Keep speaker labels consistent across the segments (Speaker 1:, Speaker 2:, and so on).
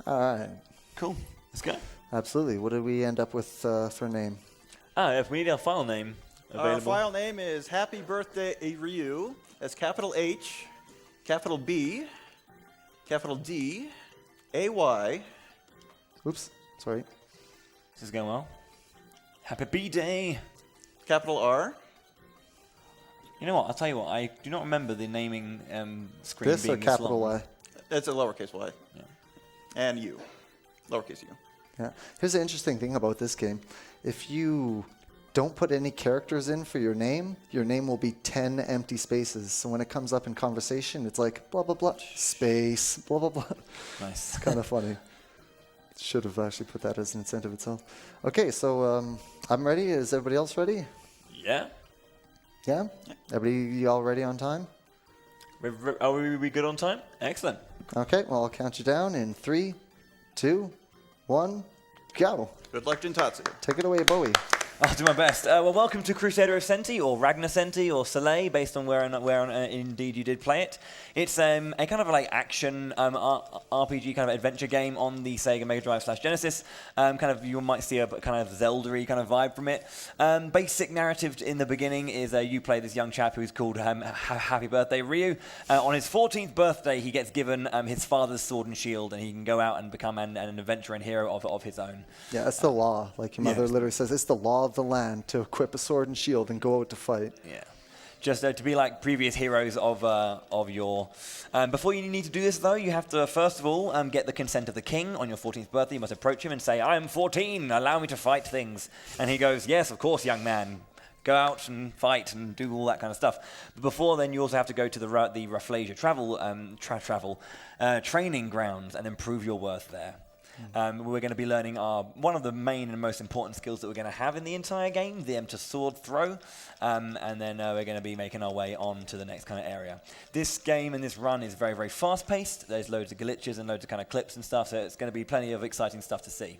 Speaker 1: All right.
Speaker 2: Cool. Let's go.
Speaker 1: Absolutely. What did we end up with for name?
Speaker 2: If we need our file name available.
Speaker 3: Our file name is Happy Birthday Ryu. That's capital H, capital B, capital D, A-Y.
Speaker 1: Oops. Sorry.
Speaker 2: This is going well. Happy B-Day.
Speaker 3: Capital R.
Speaker 2: You know what? I'll tell you what. I do not remember the naming screen
Speaker 1: This
Speaker 2: being
Speaker 1: or capital
Speaker 2: long.
Speaker 1: Y?
Speaker 3: It's a lowercase y.
Speaker 2: Yeah.
Speaker 3: And U. Lowercase u.
Speaker 1: Yeah. Here's the interesting thing about this game. If you don't put any characters in for your name will be 10 empty spaces. So when it comes up in conversation, it's like blah, blah, blah, space, blah, blah, blah.
Speaker 2: Nice.
Speaker 1: It's kind of funny. Should have actually put that as an incentive itself. Okay, so I'm ready. Is everybody else ready?
Speaker 2: Yeah.
Speaker 1: Yeah? Everybody, you all ready on time?
Speaker 2: Are we good on time? Excellent.
Speaker 1: Okay, well, I'll count you down in 3, 2, 1, go.
Speaker 3: Good luck, GinTatsu.
Speaker 1: Take it away, Bowie.
Speaker 2: I'll do my best. Well, welcome to Crusader of Centy, or Ragnar Centy, or Soleil, based on where indeed you did play it. It's a kind of like action RPG kind of adventure game on the Sega Mega Drive / Genesis. Kind of you might see a kind of Zelda-y kind of vibe from it. Basic narrative in the beginning is you play this young chap who's called Happy Birthday Ryu. On his 14th birthday, he gets given his father's sword and shield, and he can go out and become an adventurer and hero of his own.
Speaker 1: Yeah, it's the law. Like your mother literally says, it's the law of the land to equip a sword and shield and go out to fight.
Speaker 2: Yeah. Just to be like previous heroes of your... before you need to do this, though, you have to, first of all, get the consent of the king on your 14th birthday. You must approach him and say, I am 14, allow me to fight things. And he goes, yes, of course, young man. Go out and fight and do all that kind of stuff. But before then, you also have to go to the Rafflesia training grounds and improve your worth there. We're going to be learning one of the main and most important skills that we're going to have in the entire game, the to sword throw, and then we're going to be making our way on to the next kind of area. This game and this run is very, very fast-paced. There's loads of glitches and loads of kind of clips and stuff, so it's going to be plenty of exciting stuff to see.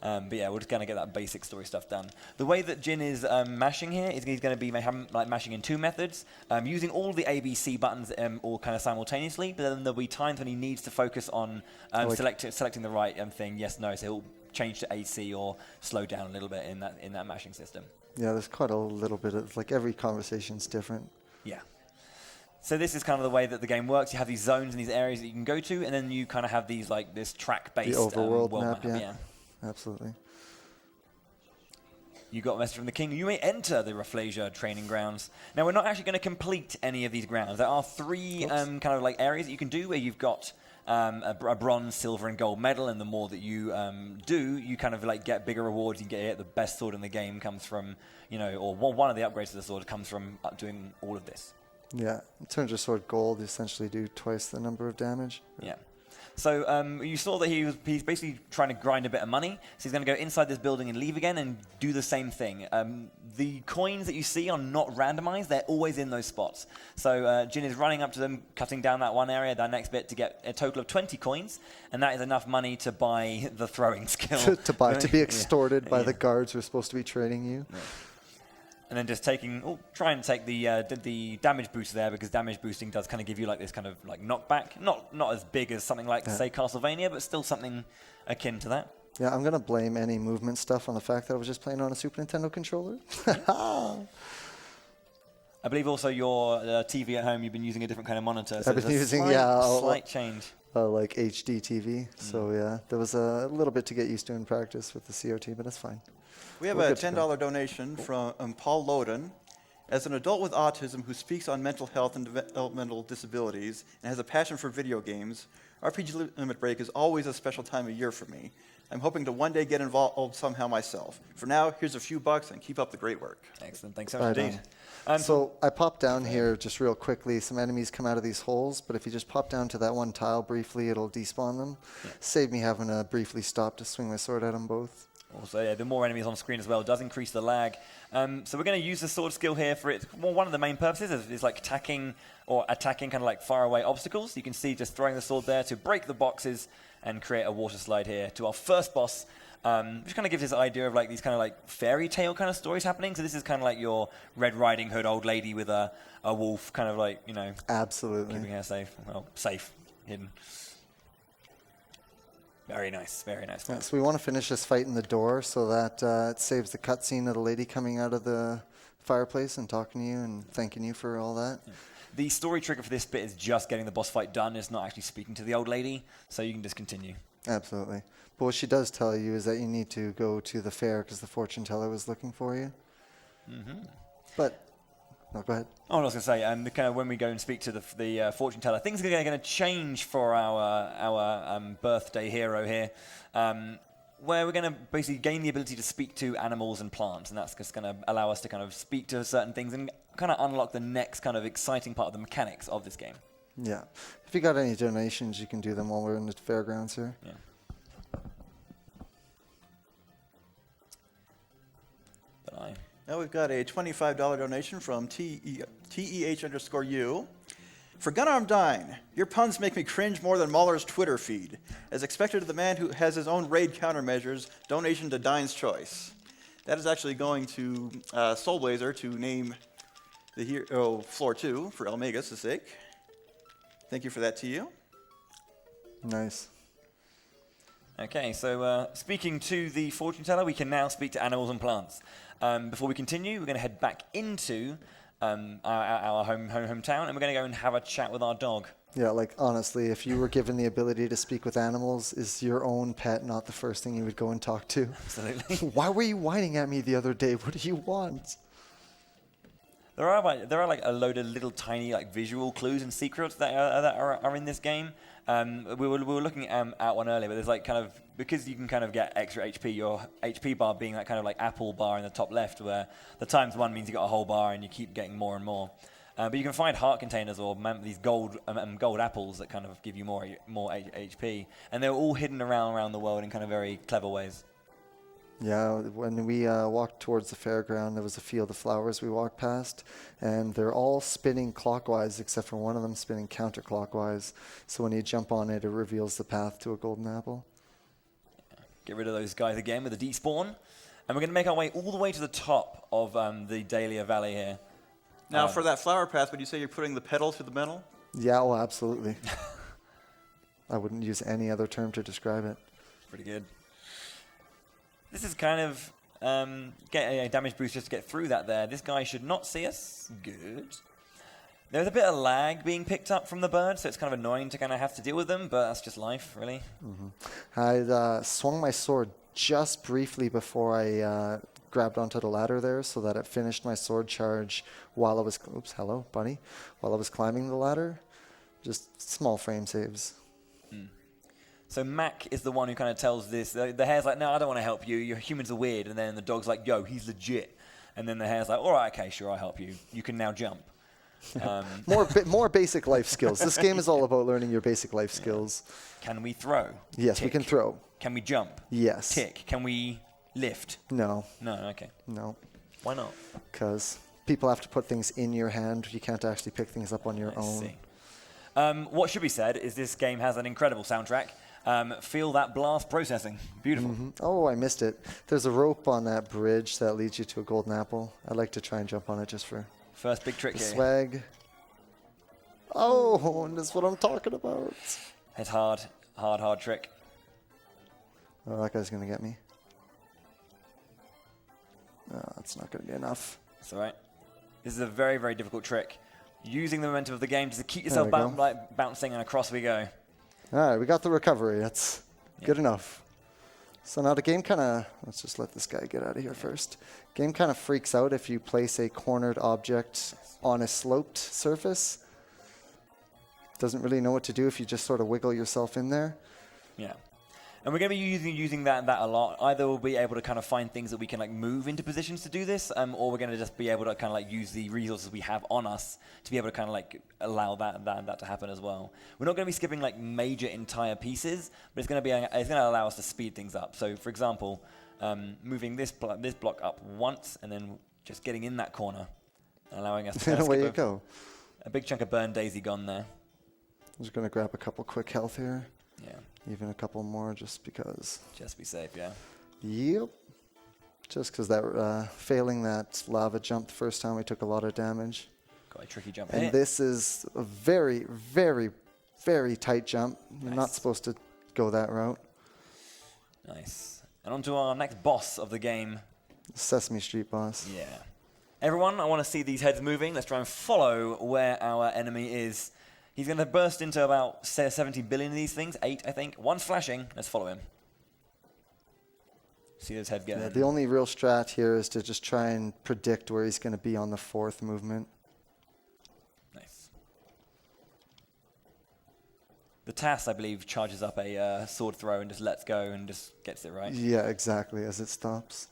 Speaker 2: But yeah, we're just going to get that basic story stuff done. The way that Jin is mashing here is he's going to be mashing in two methods, using all the A, B, C buttons all kind of simultaneously, but then there'll be times when he needs to focus on selecting the right thing, yes, no, so he'll change to AC or slow down a little bit in that mashing system.
Speaker 1: Yeah, there's quite a little bit of, like, every conversation's different.
Speaker 2: Yeah. So this is kind of the way that the game works. You have these zones and these areas that you can go to, and then you kind of have these, like, this track-based
Speaker 1: world
Speaker 2: map.
Speaker 1: Yeah. Absolutely.
Speaker 2: You got a message from the king. You may enter the Rafflesia training grounds. Now, we're not actually going to complete any of these grounds. There are three kind of like areas that you can do where you've got a bronze, silver, and gold medal, and the more that you do, you kind of like get bigger rewards. You get the best sword in the game comes from, or one of the upgrades to the sword comes from doing all of this.
Speaker 1: Yeah, in terms of sword gold, you essentially do twice the number of damage.
Speaker 2: Yeah. So you saw that he's basically trying to grind a bit of money. So he's going to go inside this building and leave again and do the same thing. The coins that you see are not randomized. They're always in those spots. So Jin is running up to them, cutting down that one area, that next bit, to get a total of 20 coins. And that is enough money to buy the throwing skill.
Speaker 1: to be extorted by the guards who are supposed to be training you.
Speaker 2: Yeah. And then just try and take the damage boost there, because damage boosting does kind of give you like this kind of like knockback. Not as big as something like, say, Castlevania, but still something akin to that.
Speaker 1: Yeah, I'm going to blame any movement stuff on the fact that I was just playing on a Super Nintendo controller.
Speaker 2: I believe also your TV at home, you've been using a different kind of monitor. So
Speaker 1: I've been using,
Speaker 2: slight change.
Speaker 1: Like HD TV. So yeah, there was a little bit to get used to in practice with the CRT, but that's fine.
Speaker 3: We have a $10 donation from Paul Loden. As an adult with autism who speaks on mental health and developmental disabilities and has a passion for video games, RPG Limit Break is always a special time of year for me. I'm hoping to one day get involved somehow myself. For now, here's a few bucks and keep up the great work.
Speaker 2: Excellent. Thanks so much indeed.
Speaker 1: So I popped down here just real quickly. Some enemies come out of these holes, but if you just pop down to that one tile briefly, it'll despawn them. Yeah. Save me having to briefly stop to swing my sword at them both.
Speaker 2: Also, yeah, the more enemies on screen as well does increase the lag. So we're going to use the sword skill here for it. Well, one of the main purposes is like attacking kind of like faraway obstacles. You can see just throwing the sword there to break the boxes and create a water slide here to our first boss, which kind of gives this idea of like these kind of like fairy tale kind of stories happening. So this is kind of like your Red Riding Hood old lady with a wolf kind of like,
Speaker 1: Absolutely.
Speaker 2: keeping her safe. Well, safe, hidden. Very nice, very nice.
Speaker 1: Yeah, so we want to finish this fight in the door so that it saves the cutscene of the lady coming out of the fireplace and talking to you and thanking you for all that.
Speaker 2: Yeah. The story trigger for this bit is just getting the boss fight done. It's not actually speaking to the old lady, so you can just continue.
Speaker 1: Absolutely. But what she does tell you is that you need to go to the fair because the fortune teller was looking for you. Mm-hmm. But, no, go ahead.
Speaker 2: Oh, I was going to say, kind of when we go and speak to the fortune teller, things are going to change for our birthday hero here, where we're going to basically gain the ability to speak to animals and plants, and that's just going to allow us to kind of speak to certain things and kind of unlock the next kind of exciting part of the mechanics of this game.
Speaker 1: Yeah. If you got any donations, you can do them while we're in the fairgrounds here.
Speaker 2: Yeah.
Speaker 3: Now we've got a $25 donation from TEH_U. For Gunarm Dine, your puns make me cringe more than Mahler's Twitter feed. As expected of the man who has his own raid countermeasures, donation to Dine's Choice. That is actually going to Soulblazer to name the hero floor 2 for Elmagus' sake. Thank you for that to you.
Speaker 1: Nice.
Speaker 2: Okay, so speaking to the fortune teller, we can now speak to animals and plants. Before we continue, we're going to head back into our hometown, and we're going to go and have a chat with our dog.
Speaker 1: Yeah, like, honestly, if you were given the ability to speak with animals, is your own pet not the first thing you would go and talk to?
Speaker 2: Absolutely.
Speaker 1: Why were you whining at me the other day? What do you want?
Speaker 2: There are like a load of little tiny like visual clues and secrets that are in this game. We were looking at one earlier, but there's like kind of, because you can kind of get extra HP, your HP bar being that kind of like apple bar in the top left, where the ×1 means you got a whole bar and you keep getting more and more. But you can find heart containers or these gold apples that kind of give you more HP, and they're all hidden around the world in kind of very clever ways.
Speaker 1: Yeah, when we walked towards the fairground, there was a field of flowers we walked past, and they're all spinning clockwise, except for one of them spinning counterclockwise. So when you jump on it, it reveals the path to a golden apple.
Speaker 2: Yeah. Get rid of those guys again with a despawn, and we're going to make our way all the way to the top of the Dahlia Valley here.
Speaker 3: Now, for that flower path, would you say you're putting the pedal to the metal?
Speaker 1: Yeah, well, absolutely. I wouldn't use any other term to describe it.
Speaker 2: Pretty good. This is kind of get a damage boost just to get through that there. This guy should not see us. Good. There's a bit of lag being picked up from the birds, so it's kind of annoying to kind of have to deal with them, but that's just life, really. Mm-hmm.
Speaker 1: I swung my sword just briefly before I grabbed onto the ladder there so that it finished my sword charge while I was... Oops, hello, buddy. While I was climbing the ladder. Just small frame saves.
Speaker 2: Mm. So Mac is the one who kind of tells this. The hare's like, no, I don't want to help you. Your humans are weird. And then the dog's like, yo, he's legit. And then the hare's like, all right, okay, sure, I'll help you. You can now jump.
Speaker 1: More basic life skills. This game is all about learning your basic life skills.
Speaker 2: Can we throw?
Speaker 1: Yes,
Speaker 2: Tick.
Speaker 1: we can throw.
Speaker 2: Can we jump?
Speaker 1: Yes.
Speaker 2: Tick. Can we lift?
Speaker 1: No.
Speaker 2: No, okay.
Speaker 1: No.
Speaker 2: Why not?
Speaker 1: Because people have to put things in your hand. You can't actually pick things up on your own.
Speaker 2: See. What should be said is this game has an incredible soundtrack. Feel that blast processing. Beautiful.
Speaker 1: Mm-hmm. Oh, I missed it. There's a rope on that bridge that leads you to a golden apple. I'd like to try and jump on it just for
Speaker 2: first big trick
Speaker 1: the
Speaker 2: here.
Speaker 1: Swag. Oh, and that's what I'm talking about.
Speaker 2: It's hard trick.
Speaker 1: Oh, that guy's going to get me. No, that's not going to be enough.
Speaker 2: That's all right. This is a very, very difficult trick. Using the momentum of the game just to keep yourself bouncing, and across we go.
Speaker 1: All right, we got the recovery. That's good enough. So now the game kind of, let's just let this guy get out of here first. Game kind of freaks out if you place a cornered object on a sloped surface. Doesn't really know what to do if you just sort of wiggle yourself in there.
Speaker 2: Yeah. And we're going to be using that a lot. Either we'll be able to kind of find things that we can like move into positions to do this, or we're going to just be able to kind of like use the resources we have on us to be able to kind of like allow that to happen as well. We're not going to be skipping like major entire pieces, but it's going to allow us to speed things up. So for example, moving this block up once and then just getting in that corner, allowing us to
Speaker 1: away you go.
Speaker 2: A big chunk of burn daisy gone there.
Speaker 1: I'm just going to grab a couple quick health here.
Speaker 2: Yeah.
Speaker 1: Even a couple more just because.
Speaker 2: Just be safe, yeah.
Speaker 1: Yep. Just because that failing that lava jump the first time we took a lot of damage.
Speaker 2: Got a tricky jump
Speaker 1: And
Speaker 2: here.
Speaker 1: this is a very, very, very tight jump. You're not supposed to go that route.
Speaker 2: Nice. And on to our next boss of the game.
Speaker 1: Sesame Street boss.
Speaker 2: Yeah. Everyone, I want to see these heads moving. Let's try and follow where our enemy is. He's going to burst into about 70 billion of these things. 8, I think. One's flashing. Let's follow him. See his head get in.
Speaker 1: The only real strat here is to just try and predict where he's going to be on the 4th movement.
Speaker 2: Nice. The TAS, I believe, charges up a sword throw and just lets go and just gets it right.
Speaker 1: Yeah, exactly, as it stops.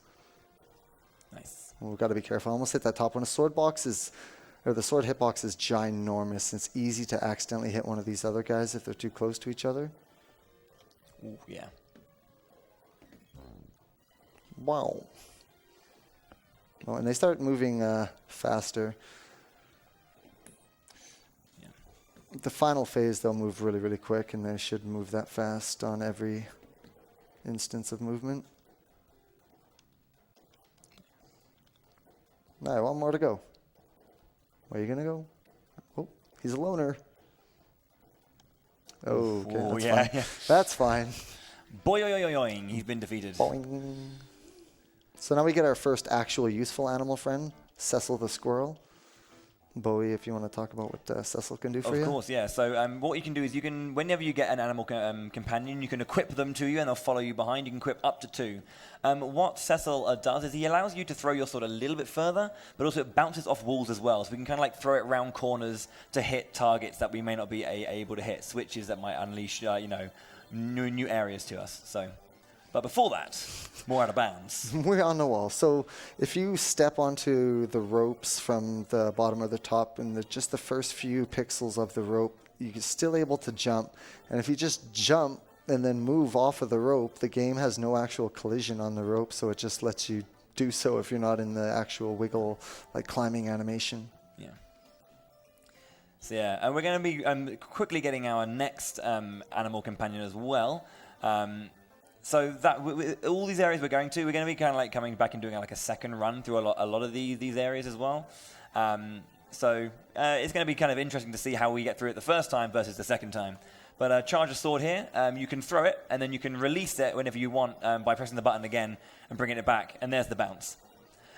Speaker 2: Nice.
Speaker 1: Well, we've got to be careful. I almost hit that top one. A sword box is, or the sword hitbox is ginormous. It's easy to accidentally hit one of these other guys if they're too close to each other.
Speaker 2: Ooh, yeah.
Speaker 1: Wow. Oh, and they start moving faster.
Speaker 2: Yeah.
Speaker 1: The final phase, they'll move really, really quick, and they should move that fast on every instance of movement. All right, one more to go. Where are you going to go? Oh, he's a loner. Oh, okay,
Speaker 2: Ooh,
Speaker 1: that's
Speaker 2: yeah,
Speaker 1: fine.
Speaker 2: yeah.
Speaker 1: That's fine.
Speaker 2: Boing, he's been defeated.
Speaker 1: Boing. So now we get our first actual useful animal friend, Cecil the squirrel. Bowie, if you want to talk about what Cecil can do for you.
Speaker 2: Of course, yeah. So what you can do is you can, whenever you get an animal companion, you can equip them to you and they'll follow you behind. You can equip up to 2. What Cecil does is he allows you to throw your sword a little bit further, but also it bounces off walls as well. So we can kind of like throw it around corners to hit targets that we may not be able to hit, switches that might unleash, new areas to us. So. But before that, more out of bounds.
Speaker 1: We're on the wall. So if you step onto the ropes from the bottom or the top and just the first few pixels of the rope, you're still able to jump. And if you just jump and then move off of the rope, the game has no actual collision on the rope, so it just lets you do so if you're not in the actual wiggle, like climbing animation.
Speaker 2: Yeah. So yeah, and we're going to be quickly getting our next animal companion as well. So that all these areas we're going to, we're going to be kind of like coming back and doing like a second run through a lot of these areas as well. So it's going to be kind of interesting to see how we get through it the first time versus the second time. But charge a sword here, you can throw it and then you can release it whenever you want by pressing the button again and bringing it back. And there's the bounce.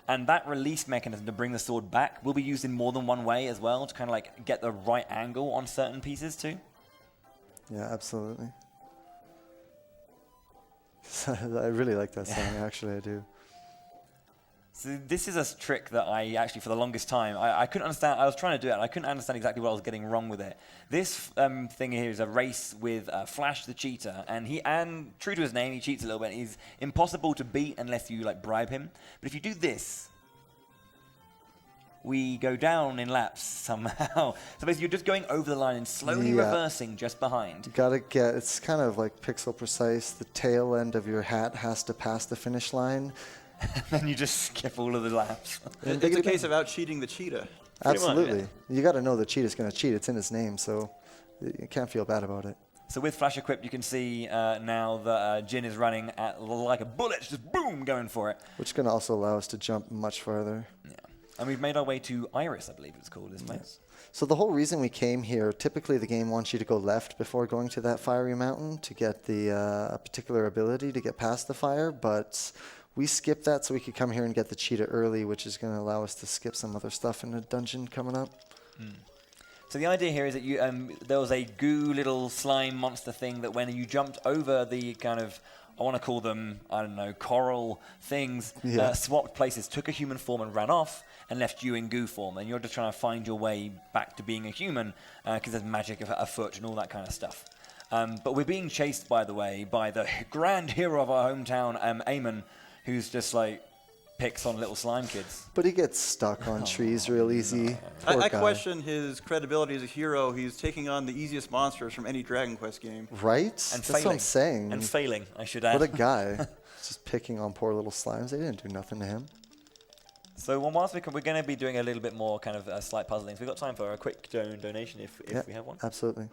Speaker 2: And that release mechanism to bring the sword back will be used in more than one way as well to kind of like get the right angle on certain pieces too.
Speaker 1: Yeah, absolutely. I really like that song, actually, I do.
Speaker 2: So this is a trick that I actually, for the longest time, I couldn't understand. I was trying to do it, and I couldn't understand exactly what I was getting wrong with it. This thing here is a race with Flash the cheetah, and true to his name, he cheats a little bit. He's impossible to beat unless you like bribe him. But if you do this, we go down in laps somehow. So basically, you're just going over the line and slowly reversing just behind.
Speaker 1: You gotta get, it's kind of like pixel precise. The tail end of your hat has to pass the finish line.
Speaker 2: And then you just skip all of the laps.
Speaker 3: It's a case of out-cheating the cheetah.
Speaker 1: Absolutely.
Speaker 2: Much,
Speaker 1: You gotta know the cheetah's gonna cheat. It's in his name, so you can't feel bad about it.
Speaker 2: So with Flash equipped, you can see now that Jin is running at like a bullet, just boom, going for it.
Speaker 1: Which can also allow us to jump much farther.
Speaker 2: Yeah. And we've made our way to Iris, I believe it's called, isn't it?
Speaker 1: Yes. So the whole reason we came here, typically the game wants you to go left before going to that fiery mountain to get the a particular ability to get past the fire, but we skipped that so we could come here and get the cheetah early, which is going to allow us to skip some other stuff in the dungeon coming up.
Speaker 2: So the idea here is that you there was a goo little slime monster thing that when you jumped over the kind of, I want to call them, I don't know, coral things, swapped places, took a human form and ran off and left you in goo form. And you're just trying to find your way back to being a human because there's magic afoot and all that kind of stuff. But we're being chased, by the way, by the grand hero of our hometown, Eamon, who's just like picks on little slime kids.
Speaker 1: But he gets stuck on trees real easy.
Speaker 3: I question his credibility as a hero. He's taking on the easiest monsters from any Dragon Quest game.
Speaker 1: Right?
Speaker 2: And
Speaker 1: That's what I'm saying.
Speaker 2: And failing, I should add.
Speaker 1: What a guy. Just picking on poor little slimes. They didn't do nothing to him.
Speaker 2: So whilst we're going to be doing a little bit more kind of slight puzzling, so we've got time for a quick donation if we have one.
Speaker 1: Absolutely.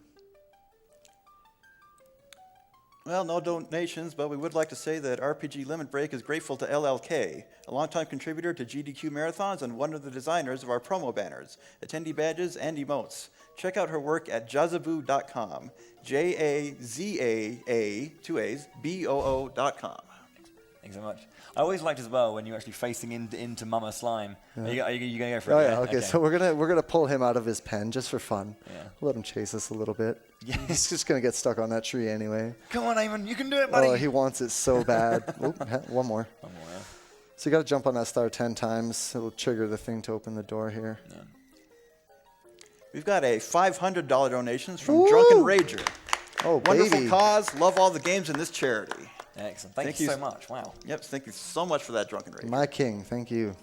Speaker 3: Well, no donations, but we would like to say that RPG Limit Break is grateful to LLK, a longtime contributor to GDQ Marathons and one of the designers of our promo banners, attendee badges, and emotes. Check out her work at jazaboo.com, Jazaa, 2 A's, BOO.com.
Speaker 2: Thanks so much. I always liked as well when you're actually facing into Mama Slime.
Speaker 1: Yeah.
Speaker 2: Are you going to go for it?
Speaker 1: Oh yeah, okay. So we're gonna pull him out of his pen just for fun.
Speaker 2: Yeah.
Speaker 1: Let him chase us a little bit.
Speaker 2: Yeah.
Speaker 1: He's just gonna get stuck on that tree anyway.
Speaker 2: Come on, Eamon, you can do it, buddy.
Speaker 1: Oh, he wants it so bad. Oop, one more.
Speaker 2: One more, yeah.
Speaker 1: So you got to jump on that star 10 times. It'll trigger the thing to open the door here.
Speaker 2: Yeah.
Speaker 3: We've got a $500 donations from Drunken Rager.
Speaker 1: Oh,
Speaker 3: Wonderful
Speaker 1: baby.
Speaker 3: cause. Love all the games in this charity.
Speaker 2: Excellent. Thank you so much. Wow.
Speaker 3: Yep, thank you so much for that, Drunken Rager.
Speaker 1: My king, thank you.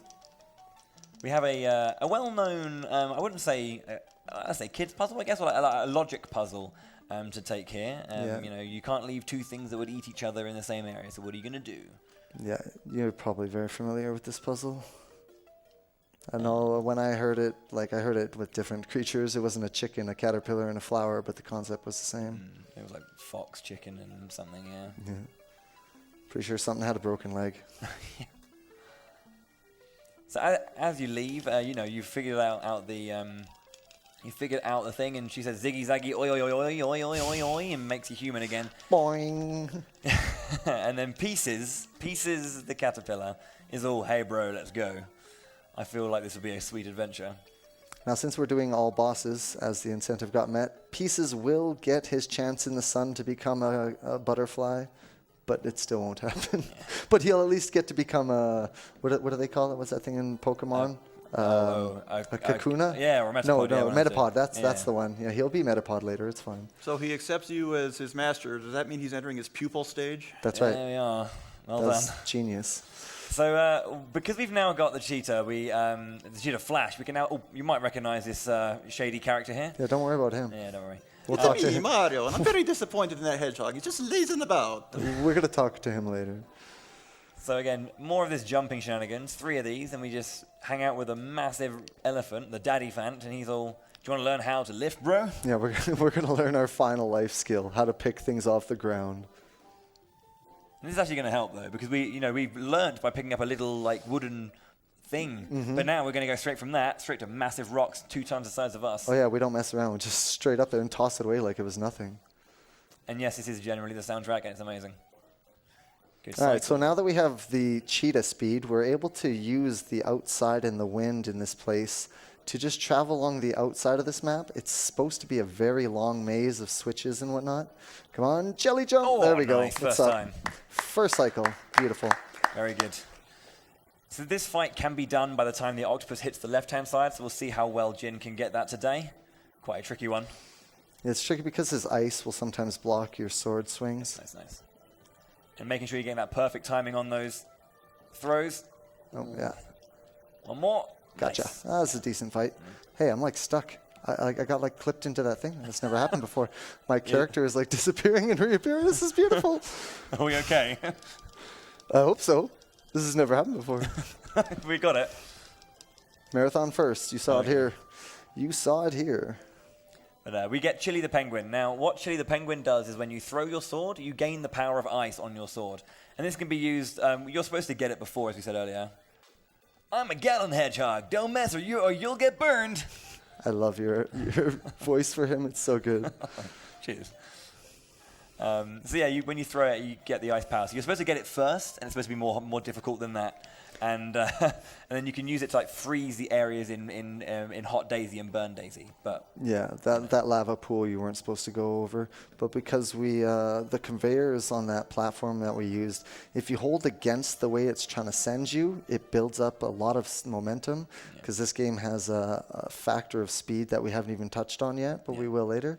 Speaker 2: We have a well-known, I wouldn't say, I say kids puzzle, I guess, or like a logic puzzle to take here.
Speaker 1: Yeah.
Speaker 2: You know, you can't leave two things that would eat each other in the same area. So what are you going to do?
Speaker 1: Yeah, you're probably very familiar with this puzzle. I know when I heard it, like I heard it with different creatures. It wasn't a chicken, a caterpillar, and a flower, but the concept was the same.
Speaker 2: It was like fox, chicken, and something, yeah.
Speaker 1: Yeah. Pretty sure something had a broken leg.
Speaker 2: So as you leave, you know, you figured out the thing, and she says ziggy zaggy oi oi oi oi oi oi oi oi, and makes you human again.
Speaker 1: Boing.
Speaker 2: And then Pieces the caterpillar is all, hey bro, let's go. I feel like this would be a sweet adventure.
Speaker 1: Now, since we're doing all bosses, as the incentive got met, Pieces will get his chance in the sun to become a butterfly, but it still won't happen. Yeah. But he'll at least get to become a, what do they call it? What's that thing in Pokemon? A Kakuna?
Speaker 2: Yeah, or a Metapod.
Speaker 1: No, Metapod. That's the one. Yeah, he'll be Metapod later. It's fine.
Speaker 3: So he accepts you as his master. Does that mean he's entering his pupil stage?
Speaker 1: That's right.
Speaker 2: There we are. Well
Speaker 1: That's
Speaker 2: done.
Speaker 1: genius.
Speaker 2: So because we've now got the cheetah, the cheetah Flash, we can now. Oh, you might recognize this shady character here.
Speaker 1: Yeah, don't worry about him.
Speaker 2: Yeah, don't worry.
Speaker 1: We'll talk to him.
Speaker 3: Mario, and I'm very disappointed in that hedgehog. He's just lazing about.
Speaker 1: We're going to talk to him later.
Speaker 2: So again, more of this jumping shenanigans, 3 of these, and we just hang out with a massive elephant, the daddy fant, and he's all, do you want to learn how to lift, bro?
Speaker 1: Yeah, we're going to learn our final life skill, how to pick things off the ground.
Speaker 2: And this is actually going to help, though, because we've learned by picking up a little, like, wooden thing, but now we're going to go straight from that, straight to massive rocks 2 times the size of us.
Speaker 1: Oh yeah, we don't mess around. We just straight up there and toss it away like it was nothing.
Speaker 2: And yes, this is generally the soundtrack, and it's amazing. Good
Speaker 1: All right,
Speaker 2: cycle.
Speaker 1: so now that we have the cheetah speed, we're able to use the outside and the wind in this place to just travel along the outside of this map. It's supposed to be a very long maze of switches and whatnot. Come on, jelly jump.
Speaker 2: Oh,
Speaker 1: there we go.
Speaker 2: nice.
Speaker 1: What's
Speaker 2: First
Speaker 1: up?
Speaker 2: time.
Speaker 1: First cycle. Beautiful.
Speaker 2: Very good. So this fight can be done by the time the octopus hits the left-hand side, so we'll see how well Jin can get that today. Quite a tricky one.
Speaker 1: It's tricky because his ice will sometimes block your sword swings.
Speaker 2: Nice. And making sure you're getting that perfect timing on those throws.
Speaker 1: Oh, yeah.
Speaker 2: One more.
Speaker 1: Gotcha.
Speaker 2: Nice.
Speaker 1: That's a decent fight. Hey, I'm like stuck. I got like clipped into that thing. That's never happened before. My character is like disappearing and reappearing. This is beautiful.
Speaker 2: Are we okay?
Speaker 1: I hope so. This has never happened before.
Speaker 2: We got it.
Speaker 1: Marathon first. You saw it here. You saw it here.
Speaker 2: But we get Chili the Penguin. Now, what Chili the Penguin does is when you throw your sword, you gain the power of ice on your sword. And this can be used, you're supposed to get it before, as we said earlier. I'm a gallon hedgehog. Don't mess or you'll get burned.
Speaker 1: I love your voice for him. It's so good.
Speaker 2: Cheers. So yeah, when you throw it, you get the ice power. So you're supposed to get it first, and it's supposed to be more difficult than that. And then you can use it to like freeze the areas in Hot Daisy and Burn Daisy. But
Speaker 1: Yeah, that lava pool you weren't supposed to go over. But because the conveyor is on that platform that we used, if you hold against the way it's trying to send you, it builds up a lot of momentum because this game has a factor of speed that we haven't even touched on yet, but we will later.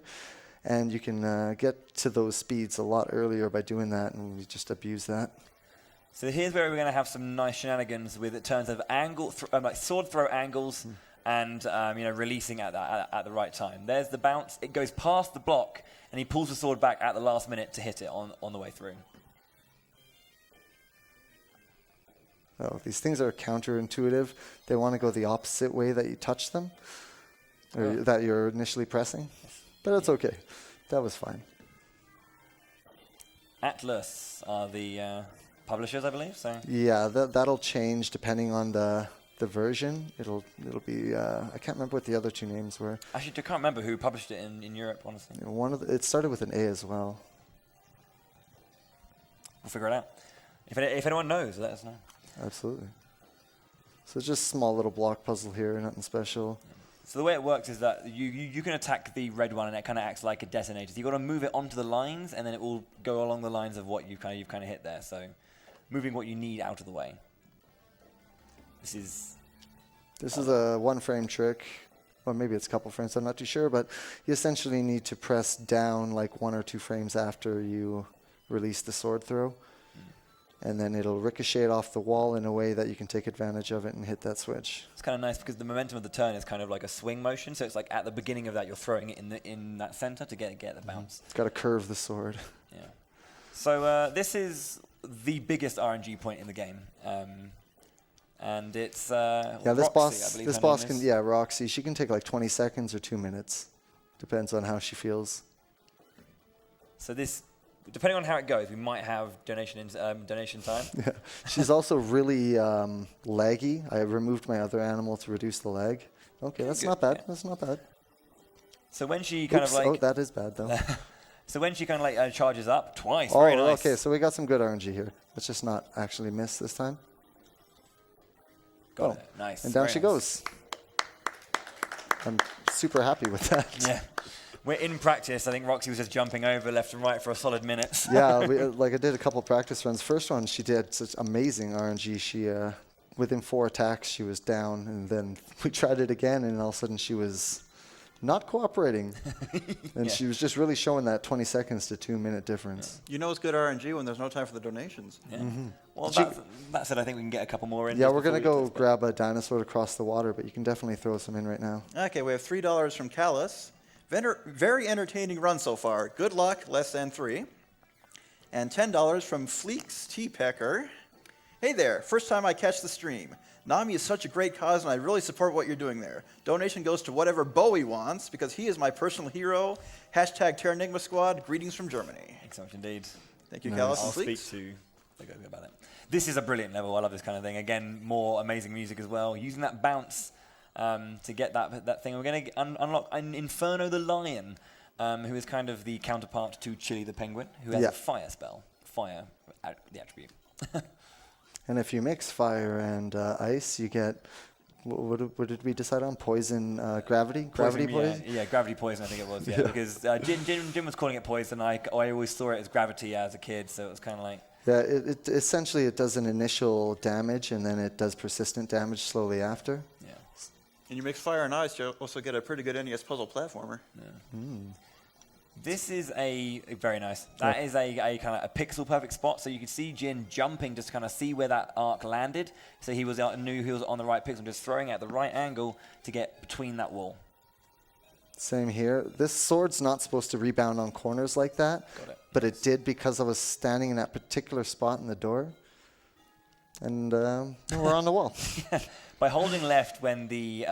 Speaker 1: And you can get to those speeds a lot earlier by doing that, and we just abuse that.
Speaker 2: So here's where we're going to have some nice shenanigans with in terms of like sword throw angles and releasing at the right time. There's the bounce. It goes past the block, and he pulls the sword back at the last minute to hit it on the way through.
Speaker 1: Oh, these things are counterintuitive. They want to go the opposite way that you touch them, or that you're initially pressing. But it's okay. That was fine.
Speaker 2: Atlas are the publishers, I believe. So
Speaker 1: Yeah, that'll change depending on the version. It'll be I can't remember what the other two names were.
Speaker 2: actually, I can't remember who published it in Europe. Honestly,
Speaker 1: It started with an A as well.
Speaker 2: we'll figure it out. If anyone knows, let us know.
Speaker 1: Absolutely. So it's just a small little block puzzle here, nothing special.
Speaker 2: So the way it works is that you can attack the red one, and it kind of acts like a detonator. So you've got to move it onto the lines, and then it will go along the lines of what you've kind of hit there. So moving what you need out of the way. This is
Speaker 1: a one-frame trick, or maybe it's a couple frames, I'm not too sure, but you essentially need to press down like 1 or 2 frames after you release the sword throw, and then it'll ricochet it off the wall in a way that you can take advantage of it and hit that switch.
Speaker 2: It's kind of nice because the momentum of the turn is kind of like a swing motion, so it's like at the beginning of that you're throwing it in that center to get the bounce.
Speaker 1: It's got to curve the sword.
Speaker 2: Yeah. So this is the biggest RNG point in the game. And it's
Speaker 1: Yeah, this boss can, Roxy, she can take like 20 seconds or 2 minutes. Depends on how she feels.
Speaker 2: So this, depending on how it goes, we might have donation time.
Speaker 1: Yeah. She's also really laggy. I removed my other animal to reduce the lag. Okay, that's not bad.
Speaker 2: Yeah.
Speaker 1: That's not bad.
Speaker 2: So when she kind of like...
Speaker 1: Oh, that is bad though.
Speaker 2: So when she kind of like charges up twice,
Speaker 1: Oh,
Speaker 2: very nice.
Speaker 1: okay, so we got some good RNG here. Let's just not actually miss this time.
Speaker 2: Got it. Nice.
Speaker 1: And down
Speaker 2: Very
Speaker 1: she
Speaker 2: nice.
Speaker 1: goes. I'm super happy with that.
Speaker 2: Yeah. We're in practice. I think Roxy was just jumping over left and right for a solid minute.
Speaker 1: Yeah, like I did a couple practice runs. First one, she did such amazing RNG. She, within 4 attacks, she was down, and then we tried it again, and all of a sudden she was not cooperating. And she was just really showing that 20 seconds to 2 minute difference.
Speaker 3: You know it's good RNG when there's no time for the donations.
Speaker 2: Yeah. Well,
Speaker 1: Did
Speaker 2: that said, I think we can get a couple more in.
Speaker 1: Yeah,
Speaker 2: just
Speaker 1: we're going to
Speaker 2: before we
Speaker 1: go grab a dinosaur to cross the water, but you can definitely throw some in right now.
Speaker 3: Okay, we have $3 from Callus. Very entertaining run so far. Good luck, less than 3. And $10 from Fleeks Tea Pecker. Hey there, first time I catch the stream. NAMI is such a great cause, and I really support what you're doing there. Donation goes to whatever Bowie wants, because he is my personal hero. Hashtag Terranigma Squad, greetings from Germany.
Speaker 2: Thanks so much indeed.
Speaker 3: Thank you,
Speaker 1: Nice.
Speaker 3: Callus
Speaker 2: I'll
Speaker 3: and
Speaker 2: speak
Speaker 3: Fleeks.
Speaker 2: to the guy about it. This is a brilliant level. I love this kind of thing. Again, more amazing music as well. Using that bounce to get that thing. We're going to unlock an Inferno the Lion, who is kind of the counterpart to Chili the Penguin, who has a fire spell. Fire, the attribute.
Speaker 1: And if you mix fire and ice, you get, what did we decide on? Poison, gravity? Gravity poison?
Speaker 2: Yeah, gravity poison, I think it was. Yeah, because Jim was calling it poison. I always saw it as gravity as a kid, so it was kind of like...
Speaker 1: Yeah, it essentially it does an initial damage, and then it does persistent damage slowly after.
Speaker 2: Yeah.
Speaker 3: And you mix fire and ice, you also get a pretty good NES puzzle platformer.
Speaker 2: Yeah. This is a very nice. That is a kind of a pixel perfect spot, so you can see Jin jumping just to kind of see where that arc landed. So he knew he was on the right pixel, just throwing it at the right angle to get between that wall.
Speaker 1: Same here. This sword's not supposed to rebound on corners like that,
Speaker 2: Got it.
Speaker 1: but it did because I was standing in that particular spot in the door. And we're on the wall.
Speaker 2: By holding left when the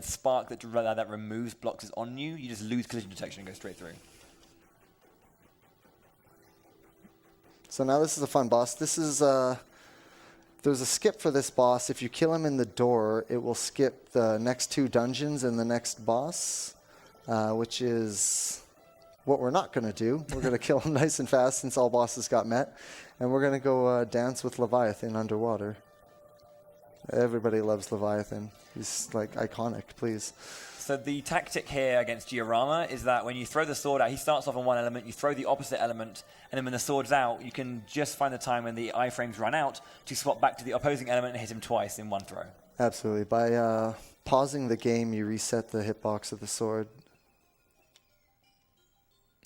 Speaker 2: spark that removes blocks is on you, you just lose collision detection and go straight through.
Speaker 1: So now this is a fun boss. This is there's a skip for this boss. If you kill him in the door, it will skip the next 2 dungeons and the next boss, which is what we're not going to do. We're going to kill him nice and fast since all bosses got met, and we're going to go dance with Leviathan underwater. Everybody loves Leviathan. He's like iconic, please.
Speaker 2: So the tactic here against Giorama is that when you throw the sword out, he starts off on one element, you throw the opposite element, and then when the sword's out, you can just find the time when the iframes run out to swap back to the opposing element and hit him twice in one throw.
Speaker 1: Absolutely. By pausing the game, you reset the hitbox of the sword.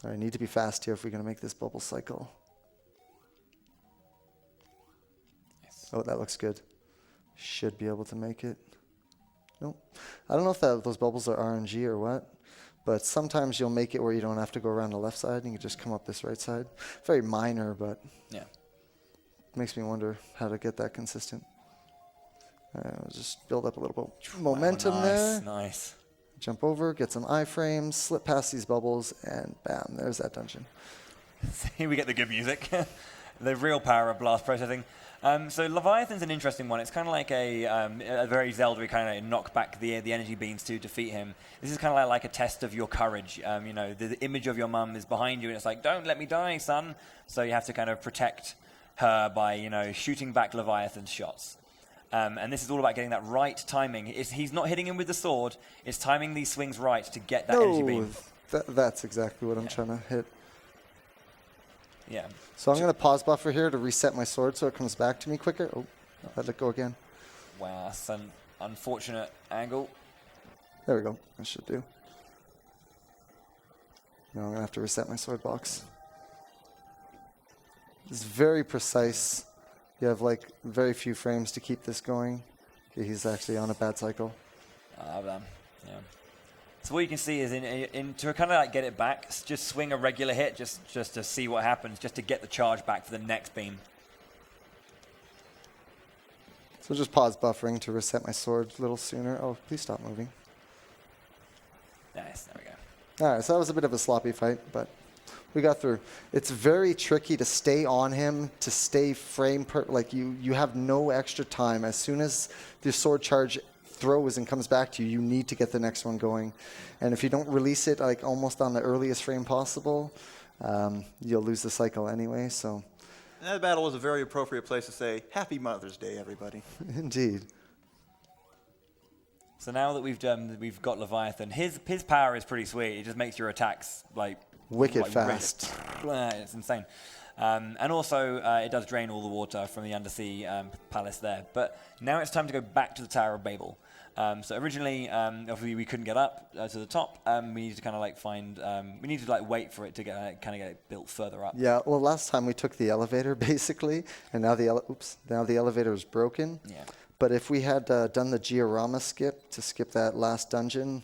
Speaker 1: All right, need to be fast here if we're going to make this bubble cycle.
Speaker 2: Yes.
Speaker 1: Oh, that looks good. Should be able to make it. Nope. I don't know if those bubbles are RNG or what, but sometimes you'll make it where you don't have to go around the left side and you can just come up this right side. Very minor, but
Speaker 2: Yeah.
Speaker 1: makes me wonder how to get that consistent. I'll just build up a little bit momentum there.
Speaker 2: Nice.
Speaker 1: Jump over, get some iframes, slip past these bubbles, and bam, there's that dungeon.
Speaker 2: See, we get the good music. The real power of blast processing. So Leviathan's an interesting one. It's kind of like a very Zelda-y kind of knock back the energy beams to defeat him. This is kind of like a test of your courage. You know, the image of your mum is behind you, and it's like, don't let me die, son. So you have to kind of protect her by, you know, shooting back Leviathan's shots. And this is all about getting that right timing. He's not hitting him with the sword. It's timing these swings right to get that energy beam.
Speaker 1: That's exactly what I'm trying to hit.
Speaker 2: Yeah.
Speaker 1: So I'm going to pause buffer here to reset my sword so it comes back to me quicker. Oh, I let it go again.
Speaker 2: Wow, that's an unfortunate angle.
Speaker 1: There we go. That should do. Now I'm going to have to reset my sword box. It's very precise. You have like very few frames to keep this going. Okay, he's actually on a bad cycle.
Speaker 2: Yeah. So what you can see is to kind of like get it back, just swing a regular hit just to see what happens, just to get the charge back for the next beam.
Speaker 1: So just pause buffering to reset my sword a little sooner. Oh, please stop moving.
Speaker 2: Nice, there we go.
Speaker 1: All right, so that was a bit of a sloppy fight, but we got through. It's very tricky to stay on him, to stay frame per, like you have no extra time. As soon as the sword charge throws and comes back to you, you need to get the next one going. And if you don't release it like almost on the earliest frame possible, you'll lose the cycle anyway. So
Speaker 3: that battle was a very appropriate place to say, Happy Mother's Day, everybody.
Speaker 1: Indeed.
Speaker 2: So now that we've got Leviathan, his power is pretty sweet. It just makes your attacks like
Speaker 1: wicked fast.
Speaker 2: It's insane. And also, it does drain all the water from the undersea palace there. But now it's time to go back to the Tower of Babel. So originally, obviously, we couldn't get up to the top. We needed to kind of like we needed to like wait for it to get kind of get built further up.
Speaker 1: Yeah. Well, last time we took the elevator basically, and now the elevator is broken.
Speaker 2: Yeah.
Speaker 1: But if we had done the Giorama skip to skip that last dungeon,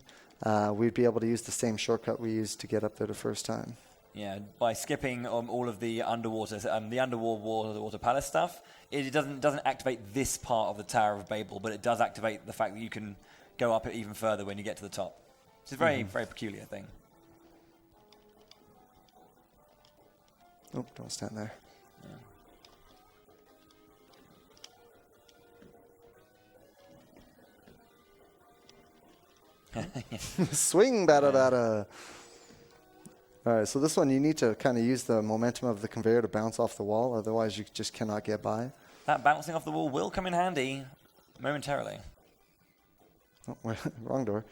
Speaker 1: we'd be able to use the same shortcut we used to get up there the first time.
Speaker 2: Yeah, by skipping all of the underwater palace stuff, it doesn't activate this part of the Tower of Babel, but it does activate the fact that you can go up it even further when you get to the top. It's a very, very peculiar thing.
Speaker 1: Oh, don't stand there. Yeah. Swing, bada bada. All right, so this one you need to kind of use the momentum of the conveyor to bounce off the wall, otherwise you just cannot get by.
Speaker 2: That bouncing off the wall will come in handy momentarily.
Speaker 1: Oh, wrong door.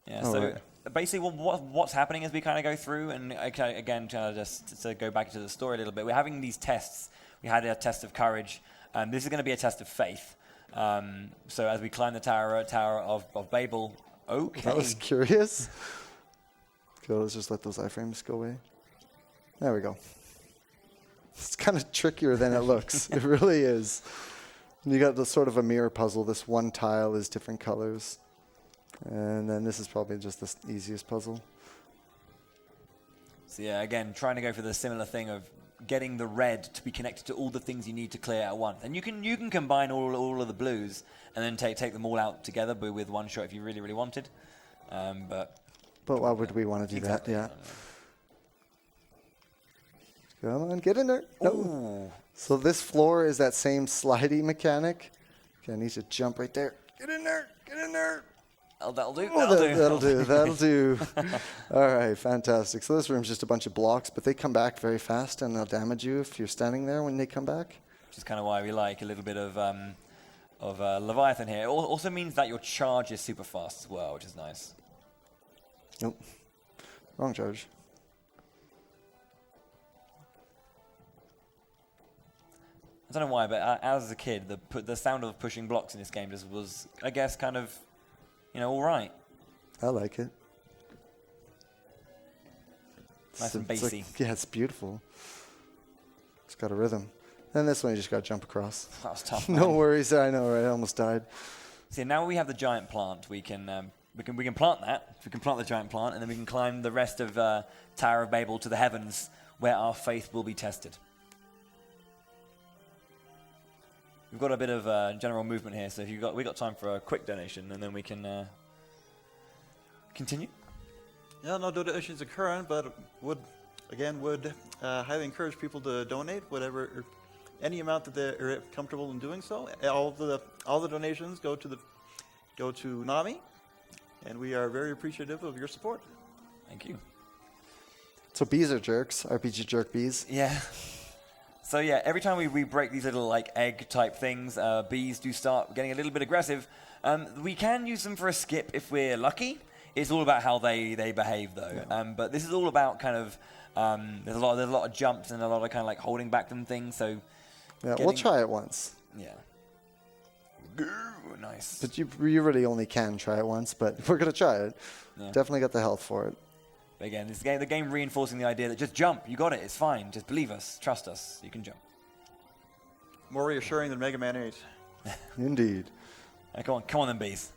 Speaker 2: Yeah, so basically what's happening as we kind of go through, and again, just to go back to the story a little bit, we're having these tests. We had a test of courage. This is going to be a test of faith. So as we climb the Tower of Babel, okay.
Speaker 1: That was curious. Okay, let's just let those iframes go away. There we go. It's kind of trickier than it looks. It really is. You got the sort of a mirror puzzle. This one tile is different colors. And then this is probably just the easiest puzzle.
Speaker 2: So yeah, again, trying to go for the similar thing of getting the red to be connected to all the things you need to clear at once. And you can combine all of the blues and then take them all out together with one shot if you really, really wanted.
Speaker 1: But why would we want to do
Speaker 2: exactly
Speaker 1: that? Yeah. Come on, get in there. No.
Speaker 2: Ooh.
Speaker 1: So this floor is that same slidey mechanic. Okay, I need to jump right there. Get in there. Get in there.
Speaker 2: Oh, that'll do.
Speaker 1: That'll do. All right, fantastic. So this room's just a bunch of blocks, but they come back very fast, and they'll damage you if you're standing there when they come back.
Speaker 2: Which is kind of why we like a little bit of Leviathan here. It also means that your charge is super fast as well, which is nice.
Speaker 1: Nope. Wrong charge.
Speaker 2: I don't know why, but as a kid, the sound of pushing blocks in this game just was, I guess, kind of, all right.
Speaker 1: I like it.
Speaker 2: Nice and bassy.
Speaker 1: Yeah, it's beautiful. It's got a rhythm. And this one you just got to jump across.
Speaker 2: That was tough.
Speaker 1: No worries. I know, right? I almost died.
Speaker 2: See, now we have the giant plant. We can plant that. We can plant the giant plant, and then we can climb the rest of Tower of Babel to the heavens, where our faith will be tested. We've got a bit of general movement here, so if we got time for a quick donation, and then we can continue.
Speaker 3: Yeah, no donations occurring, but would again, would highly encourage people to donate whatever, any amount that they're comfortable in doing so. All the donations go to NAMI, and we are very appreciative of your support.
Speaker 2: Thank you.
Speaker 1: So bees are jerks. RPG jerk bees.
Speaker 2: Yeah. So yeah, every time we break these little like egg type things, bees do start getting a little bit aggressive. We can use them for a skip if we're lucky. It's all about how they behave though. Yeah. But this is all about kind of there's a lot of jumps and a lot of kind of like holding back them things. So
Speaker 1: yeah, we'll try it once.
Speaker 2: Yeah. Nice.
Speaker 1: But you really only can try it once, but we're gonna try it. Yeah. Definitely got the health for it.
Speaker 2: But again, the game reinforcing the idea that just jump, you got it, it's fine. Just believe us, trust us, you can jump.
Speaker 3: More reassuring than Mega Man 8.
Speaker 1: Indeed.
Speaker 2: Come on then, bees.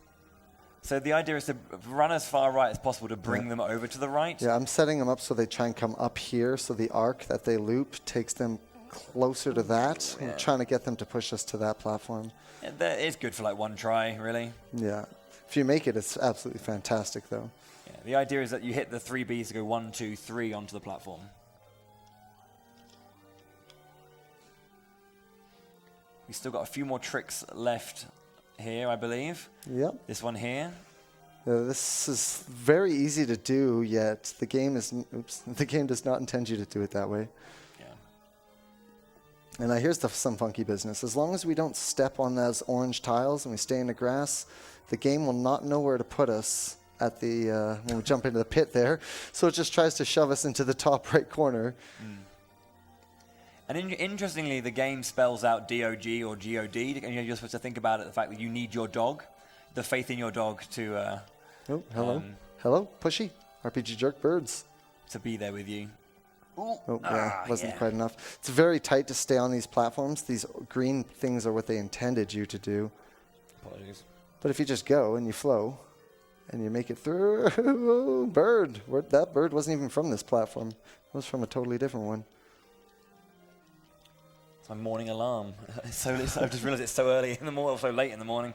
Speaker 2: So the idea is to run as far right as possible to bring them over to the right.
Speaker 1: Yeah, I'm setting them up so they try and come up here, so the arc that they loop takes them closer to that. Yeah. I'm trying to get them to push us to that platform.
Speaker 2: Yeah, that is good for like one try, really.
Speaker 1: Yeah. If you make it, it's absolutely fantastic, though.
Speaker 2: Yeah, the idea is that you hit the 3 Bs to go 1, 2, 3 onto the platform. We've still got a few more tricks left here, I believe.
Speaker 1: Yep.
Speaker 2: This one here.
Speaker 1: This is very easy to do, yet the game does not intend you to do it that way. And here's some funky business. As long as we don't step on those orange tiles and we stay in the grass, the game will not know where to put us at the when we jump into the pit there. So it just tries to shove us into the top right corner.
Speaker 2: Mm. And interestingly, the game spells out DOG or GOD. And you're supposed to think about it, the fact that you need your dog, the faith in your dog to...
Speaker 1: oh, hello. Hello, Pushy. RPG Jerk Birds.
Speaker 2: To be there with you.
Speaker 1: Ooh. Oh, yeah, wasn't quite enough. It's very tight to stay on these platforms. These green things are what they intended you to do.
Speaker 2: Apologies.
Speaker 1: But if you just go and you flow and you make it through, bird. That bird wasn't even from this platform. It was from a totally different one.
Speaker 2: It's my morning alarm. I just realized it's so early in the morning, or so late in the morning.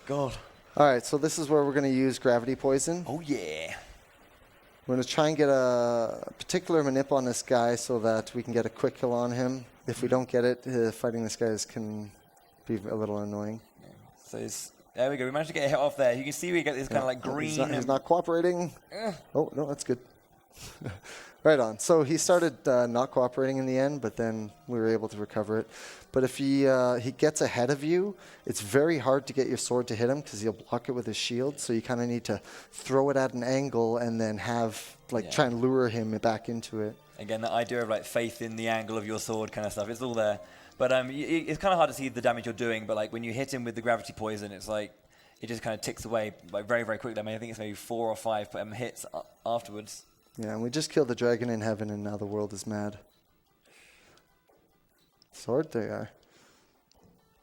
Speaker 2: God.
Speaker 1: All right, so this is where we're going to use gravity poison.
Speaker 2: Oh, yeah.
Speaker 1: We're going to try and get a particular manip on this guy so that we can get a quick kill on him. If we don't get it, fighting this guy can be a little annoying.
Speaker 2: So there we go. We managed to get a hit off there. You can see we get this kind of like green.
Speaker 1: He's not cooperating. Oh, no, that's good. Right on. So he started not cooperating in the end, but then we were able to recover it. But if he gets ahead of you, it's very hard to get your sword to hit him because he'll block it with his shield. So you kind of need to throw it at an angle and then try and lure him back into it. Again,
Speaker 2: the idea of like faith in the angle of your sword kind of stuff. It's all there. But it's kind of hard to see the damage you're doing. But like when you hit him with the gravity poison, it's like it just kind of ticks away like very, very quickly. I think it's maybe 4 or 5 hits afterwards.
Speaker 1: Yeah, and we just killed the dragon in heaven, and now the world is mad. Sword, there you are.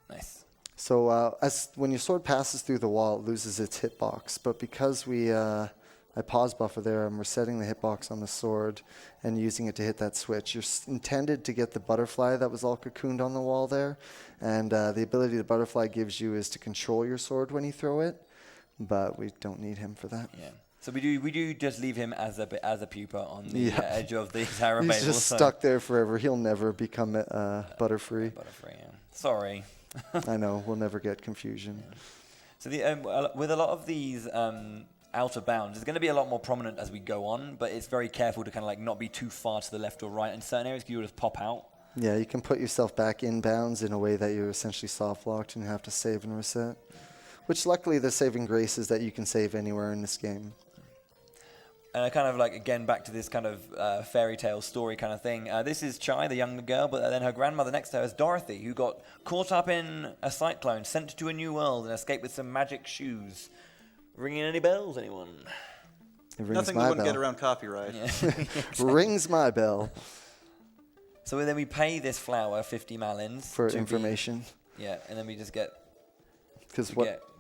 Speaker 2: Nice.
Speaker 1: So when your sword passes through the wall, it loses its hitbox. But because I pause buffer there, and we're setting the hitbox on the sword and using it to hit that switch. You're intended to get the butterfly that was all cocooned on the wall there. And the ability the butterfly gives you is to control your sword when you throw it. But we don't need him for that.
Speaker 2: Yeah. So we do just leave him as a pupa on the edge of the Tower of Babel.
Speaker 1: He's just stuck there forever. He'll never become butterfree.
Speaker 2: Butterfree, yeah. Sorry.
Speaker 1: I know. We'll never get confusion.
Speaker 2: Yeah. So with a lot of these outer bounds, it's going to be a lot more prominent as we go on, but it's very careful to kind of like not be too far to the left or right. In certain areas, you'll just pop out.
Speaker 1: Yeah, you can put yourself back in bounds in a way that you're essentially soft locked and you have to save and reset. Which luckily the saving grace is that you can save anywhere in this game.
Speaker 2: And kind of like, again, back to this kind of fairy tale story kind of thing. This is Chai, the younger girl, but then her grandmother next to her is Dorothy, who got caught up in a cyclone, sent to a new world, and escaped with some magic shoes. Ringing any bells, anyone?
Speaker 3: Nothing that wouldn't get around copyright. Yeah.
Speaker 1: Exactly. Rings my bell.
Speaker 2: So then we pay this flower 50 malins.
Speaker 1: For information.
Speaker 2: And then we just get...
Speaker 1: Because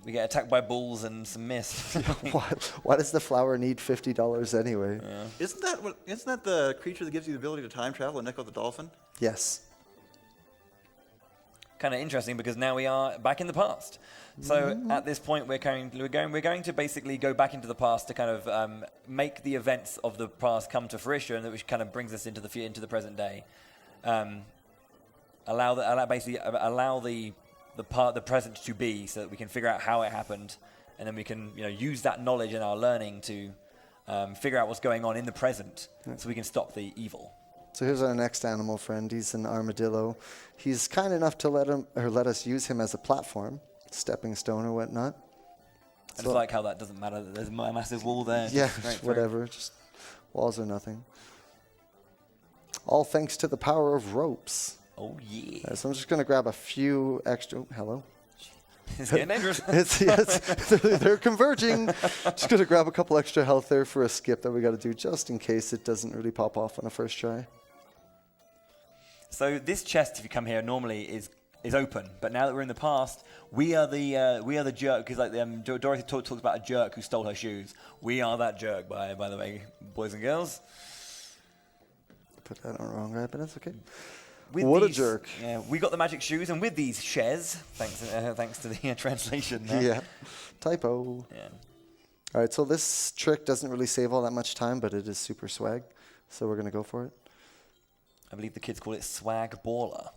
Speaker 2: we get attacked by bulls and some mist.
Speaker 1: Why does the flower need $50 anyway?
Speaker 3: Yeah. Isn't that the creature that gives you the ability to time travel in Echo the Dolphin?
Speaker 1: Yes.
Speaker 2: kind of interesting because now we are back in the past. So at this point, we're going to basically go back into the past to kind of make the events of the past come to fruition, which kind of brings us into the present day. Allow the present to be, so that we can figure out how it happened, and then we can use that knowledge and our learning to figure out what's going on in the present, so we can stop the evil.
Speaker 1: So here's our next animal friend. He's an armadillo. He's kind enough to let us use him as a platform, stepping stone or whatnot.
Speaker 2: I just like how that doesn't matter. That there's a massive wall there.
Speaker 1: Yeah, whatever. Just walls are nothing. All thanks to the power of ropes.
Speaker 2: Oh yeah.
Speaker 1: So I'm just going to grab a few extra. Hello.
Speaker 2: It's getting dangerous.
Speaker 1: They're converging. Just going to grab a couple extra health there for a skip that we got to do, just in case it doesn't really pop off on a first try.
Speaker 2: So this chest, if you come here, normally is open, but now that we're in the past, we are the jerk. Because like Dorothy talks about a jerk who stole her shoes. We are that jerk, by the way, boys and girls.
Speaker 1: Put that on the wrong guy, but that's okay.
Speaker 2: A
Speaker 1: jerk.
Speaker 2: Yeah, we got the magic shoes, and with these shares, thanks to the translation there.
Speaker 1: Yeah, typo.
Speaker 2: Yeah.
Speaker 1: All right, so this trick doesn't really save all that much time, but it is super swag, so we're going to go for it.
Speaker 2: I believe the kids call it swag baller.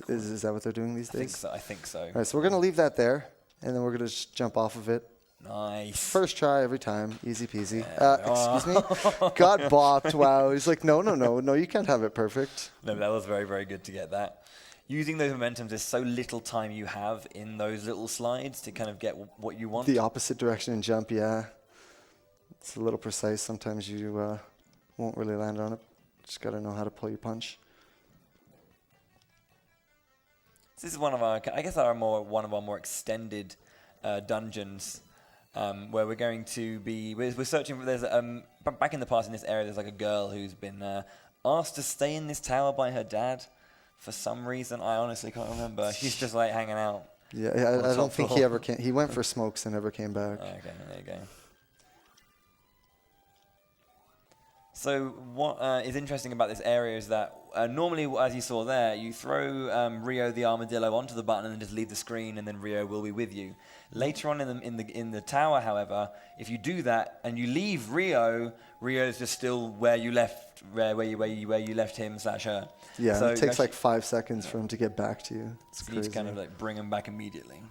Speaker 1: Is that what they're doing these days?
Speaker 2: I think so.
Speaker 1: All right, so we're going to leave that there, and then we're going to just jump off of it.
Speaker 2: Nice.
Speaker 1: First try every time. Easy peasy. Excuse me? Got bopped. Wow. He's like, no, you can't have it perfect.
Speaker 2: No, that was very, very good to get that. Using those momentums, there's so little time you have in those little slides to kind of get what you want.
Speaker 1: The opposite direction and jump, yeah. It's a little precise. Sometimes you won't really land on it. Just got to know how to pull your punch.
Speaker 2: This is one of our more extended dungeons. Where we're going to be, we're searching for, there's, back in the past in this area, there's like a girl who's been asked to stay in this tower by her dad for some reason. I honestly can't remember. She's just like hanging out.
Speaker 1: Yeah, I don't think he ever came. He went for smokes and never came back.
Speaker 2: Okay, there you go. So what is interesting about this area is that normally, as you saw there, you throw Rio the Armadillo onto the button and then just leave the screen, and then Rio will be with you. Later on in the tower, however, if you do that and you leave Rio, Rio's just still where you left where you left him / her.
Speaker 1: Yeah,
Speaker 2: so
Speaker 1: it takes like 5 seconds for him to get back to you. It's crazy.
Speaker 2: You need to kind of like bring him back immediately.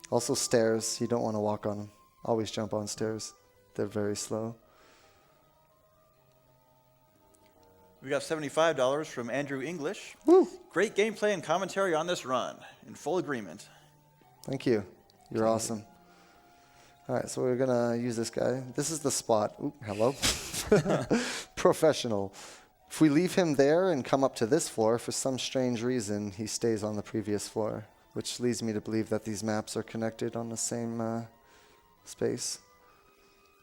Speaker 1: Also stairs, you don't want to walk on them. Always jump on stairs. They're very slow.
Speaker 3: We got $75 from Andrew English.
Speaker 1: Woo!
Speaker 3: Great gameplay and commentary on this run. In full agreement.
Speaker 1: Thank you. You're awesome. All right, so we're going to use this guy. This is the spot. Ooh, hello. Professional. If we leave him there and come up to this floor, for some strange reason, he stays on the previous floor, which leads me to believe that these maps are connected on the same space.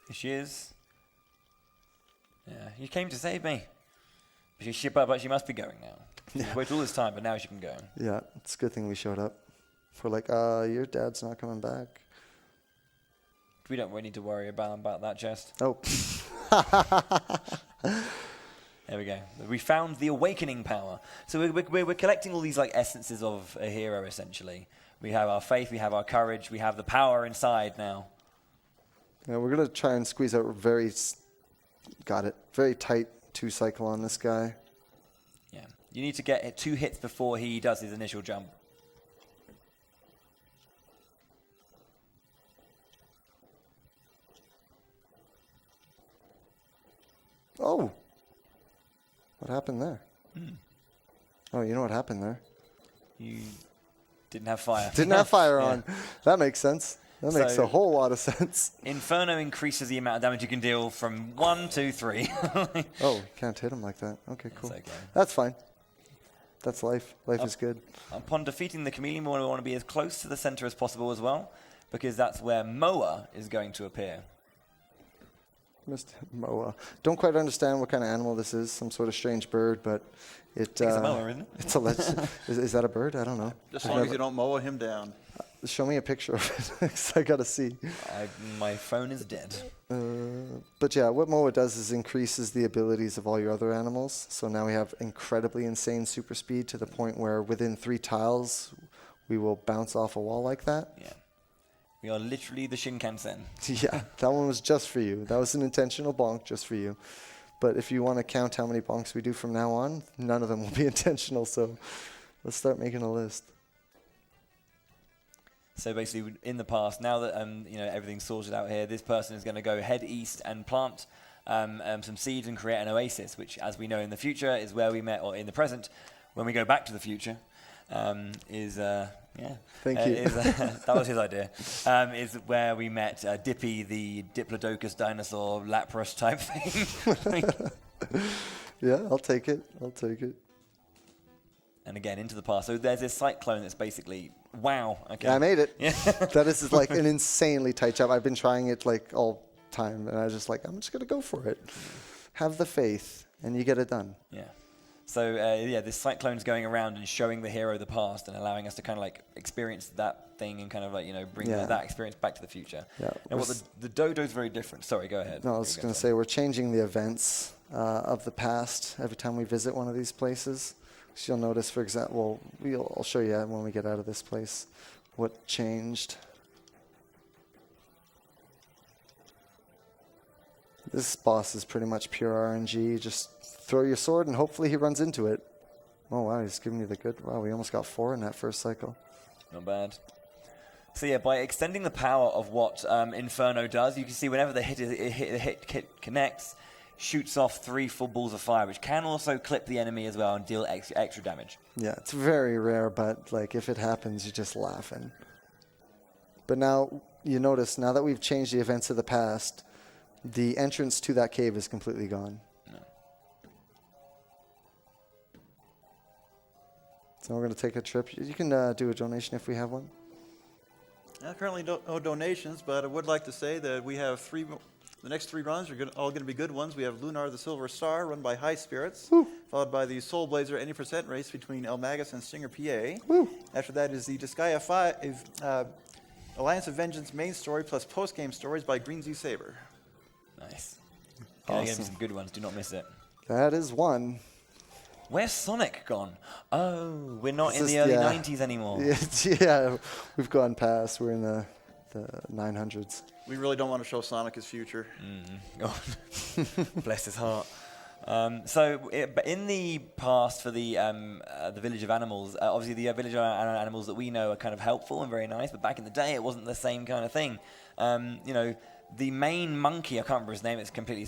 Speaker 2: Here she is. Yeah, you came to save me. But she must be going now. She's waited all this time, but now she can go.
Speaker 1: Yeah, it's a good thing we showed up. We're like, your dad's not coming back.
Speaker 2: We don't really need to worry about that chest.
Speaker 1: Oh.
Speaker 2: There we go. We found the awakening power. So we're collecting all these like essences of a hero, essentially. We have our faith, we have our courage, we have the power inside now.
Speaker 1: Yeah, we're going to try and squeeze out very tight 2-cycle on this guy.
Speaker 2: Yeah. You need to get 2 hits before he does his initial jump.
Speaker 1: Oh. What happened there? Oh, you know what happened there?
Speaker 2: You didn't have fire.
Speaker 1: Didn't have fire on. That makes sense. That makes a whole lot of sense.
Speaker 2: Inferno increases the amount of damage you can deal from 1 to 3.
Speaker 1: Oh, can't hit him like that. Okay, cool.
Speaker 2: That's okay.
Speaker 1: That's fine. That's life. Life is good.
Speaker 2: Upon defeating the chameleon, we want to be as close to the center as possible as well, because that's where Moa is going to appear.
Speaker 1: Mr. Moa. Don't quite understand what kind of animal this is. Some sort of strange bird, but it.
Speaker 2: It's a moa, isn't it?
Speaker 1: It's a legend. Is that a bird? I don't know.
Speaker 3: Just as long as you don't mow him down.
Speaker 1: Show me a picture of it, 'cause I gotta see.
Speaker 2: My phone is dead.
Speaker 1: But yeah, what Moa does is increases the abilities of all your other animals. So now we have incredibly insane super speed to the point where within 3 tiles, we will bounce off a wall like that.
Speaker 2: Yeah. We are literally the Shinkansen.
Speaker 1: Yeah, that one was just for you. That was an intentional bonk just for you. But if you want to count how many bonks we do from now on, none of them will be intentional. So let's start making a list.
Speaker 2: So basically, in the past, now that everything's sorted out here, this person is going to go head east and plant some seeds and create an oasis, which, as we know in the future, is where we met, or in the present, when we go back to the future,
Speaker 1: Thank you.
Speaker 2: that was his idea. Is where we met Dippy, the Diplodocus dinosaur Lapras type thing.
Speaker 1: Yeah, I'll take it.
Speaker 2: And again, into the past. So there's this cyclone that's basically, wow. Okay.
Speaker 1: Yeah, I made it.
Speaker 2: Yeah.
Speaker 1: That is like an insanely tight job. I've been trying it like all time, and I was just like, I'm just going to go for it. Have the faith, and you get it done.
Speaker 2: Yeah. So, this cyclone's going around and showing the hero the past and allowing us to kind of like experience that thing and kind of like, bring that experience back to the future.
Speaker 1: Yeah.
Speaker 2: And the dodo's very different. Sorry, go ahead.
Speaker 1: No, I was going to say we're changing the events of the past every time we visit one of these places. So you'll notice, for example, I'll show you when we get out of this place what changed. This boss is pretty much pure RNG. Just throw your sword and hopefully he runs into it. Oh, wow, he's giving you the good. Wow, we almost got 4 in that first cycle.
Speaker 2: Not bad. So yeah, by extending the power of what Inferno does, you can see whenever the hit connects, shoots off 3 full balls of fire, which can also clip the enemy as well and deal extra damage.
Speaker 1: Yeah, it's very rare, but like if it happens, you're just laughing. But now, you notice, now that we've changed the events of the past, the entrance to that cave is completely gone.
Speaker 2: No.
Speaker 1: So we're going to take a trip. You can do a donation if we have one.
Speaker 3: Currently no donations, but I would like to say that we have the next 3 runs are all going to be good ones. We have Lunar the Silver Star, run by High Spirits, followed by the Soul Blazer Any Percent race between El Magus and Stinger PA.
Speaker 1: Woo.
Speaker 3: After that is the Disgaea 5 Alliance of Vengeance main story plus post-game stories by Green Z Saber.
Speaker 2: Nice.
Speaker 1: Awesome.
Speaker 2: Again, some good ones. Do not miss it.
Speaker 1: That is one.
Speaker 2: Where's Sonic gone? Oh, we're not
Speaker 1: It's
Speaker 2: in
Speaker 1: just-
Speaker 2: the early
Speaker 1: yeah.
Speaker 2: 90s anymore.
Speaker 1: Yeah, we've gone past. We're in the 900s.
Speaker 3: We really don't want to show Sonic his future.
Speaker 2: God. Bless his heart. But in the past, for the Village of Animals, obviously the Village of Animals that we know are kind of helpful and very nice, but back in the day it wasn't the same kind of thing. The main monkey, I can't remember his name, it's completely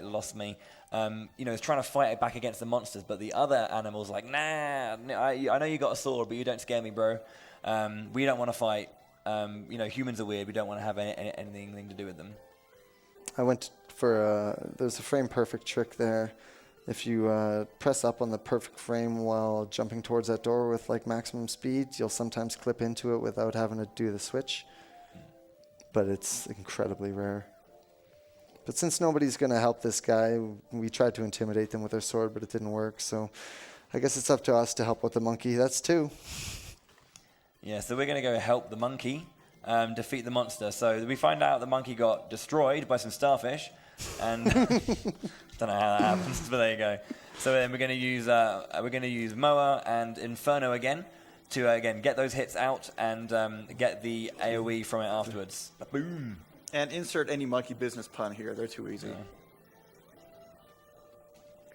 Speaker 2: lost me, is trying to fight it back against the monsters, but the other animals like, nah, I know you got a sword, but you don't scare me, bro. We don't want to fight. Humans are weird. We don't want to have anything to do with them.
Speaker 1: I went for there's a frame perfect trick there. If you press up on the perfect frame while jumping towards that door with like maximum speed, you'll sometimes clip into it without having to do the switch. But it's incredibly rare. But since nobody's going to help this guy, we tried to intimidate them with our sword, but it didn't work. So I guess it's up to us to help with the monkey. That's 2.
Speaker 2: Yeah, so we're going to go help the monkey defeat the monster. So we find out the monkey got destroyed by some starfish, and don't know how that happens, but there you go. So then we're going to use Moa and Inferno again to again get those hits out and get the AOE from it afterwards. Boom.
Speaker 3: And insert any monkey business pun here. They're too easy.
Speaker 2: Yeah.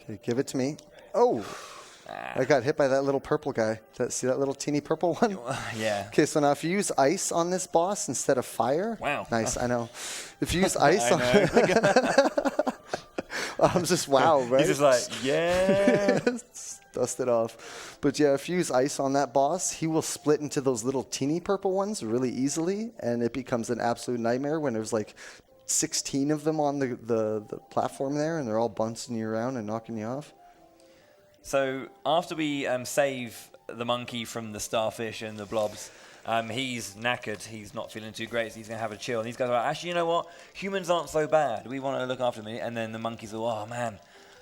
Speaker 1: Okay, give it to me. Oh, I got hit by that little purple guy. See that little teeny purple one?
Speaker 2: Yeah.
Speaker 1: Okay, so now if you use ice on this boss instead of fire.
Speaker 2: Wow.
Speaker 1: Nice, I know. If you use ice on I'm just wow, right?
Speaker 2: He's just like, yeah.
Speaker 1: Dust it off. But yeah, if you use ice on that boss, he will split into those little teeny purple ones really easily, and it becomes an absolute nightmare when there's like 16 of them on the platform there, and they're all bouncing you around and knocking you off.
Speaker 2: So after we save the monkey from the starfish and the blobs, he's knackered. He's not feeling too great, so he's going to have a chill. And these guys are like, actually, you know what? Humans aren't so bad. We want to look after them. And then the monkey's like, oh, man,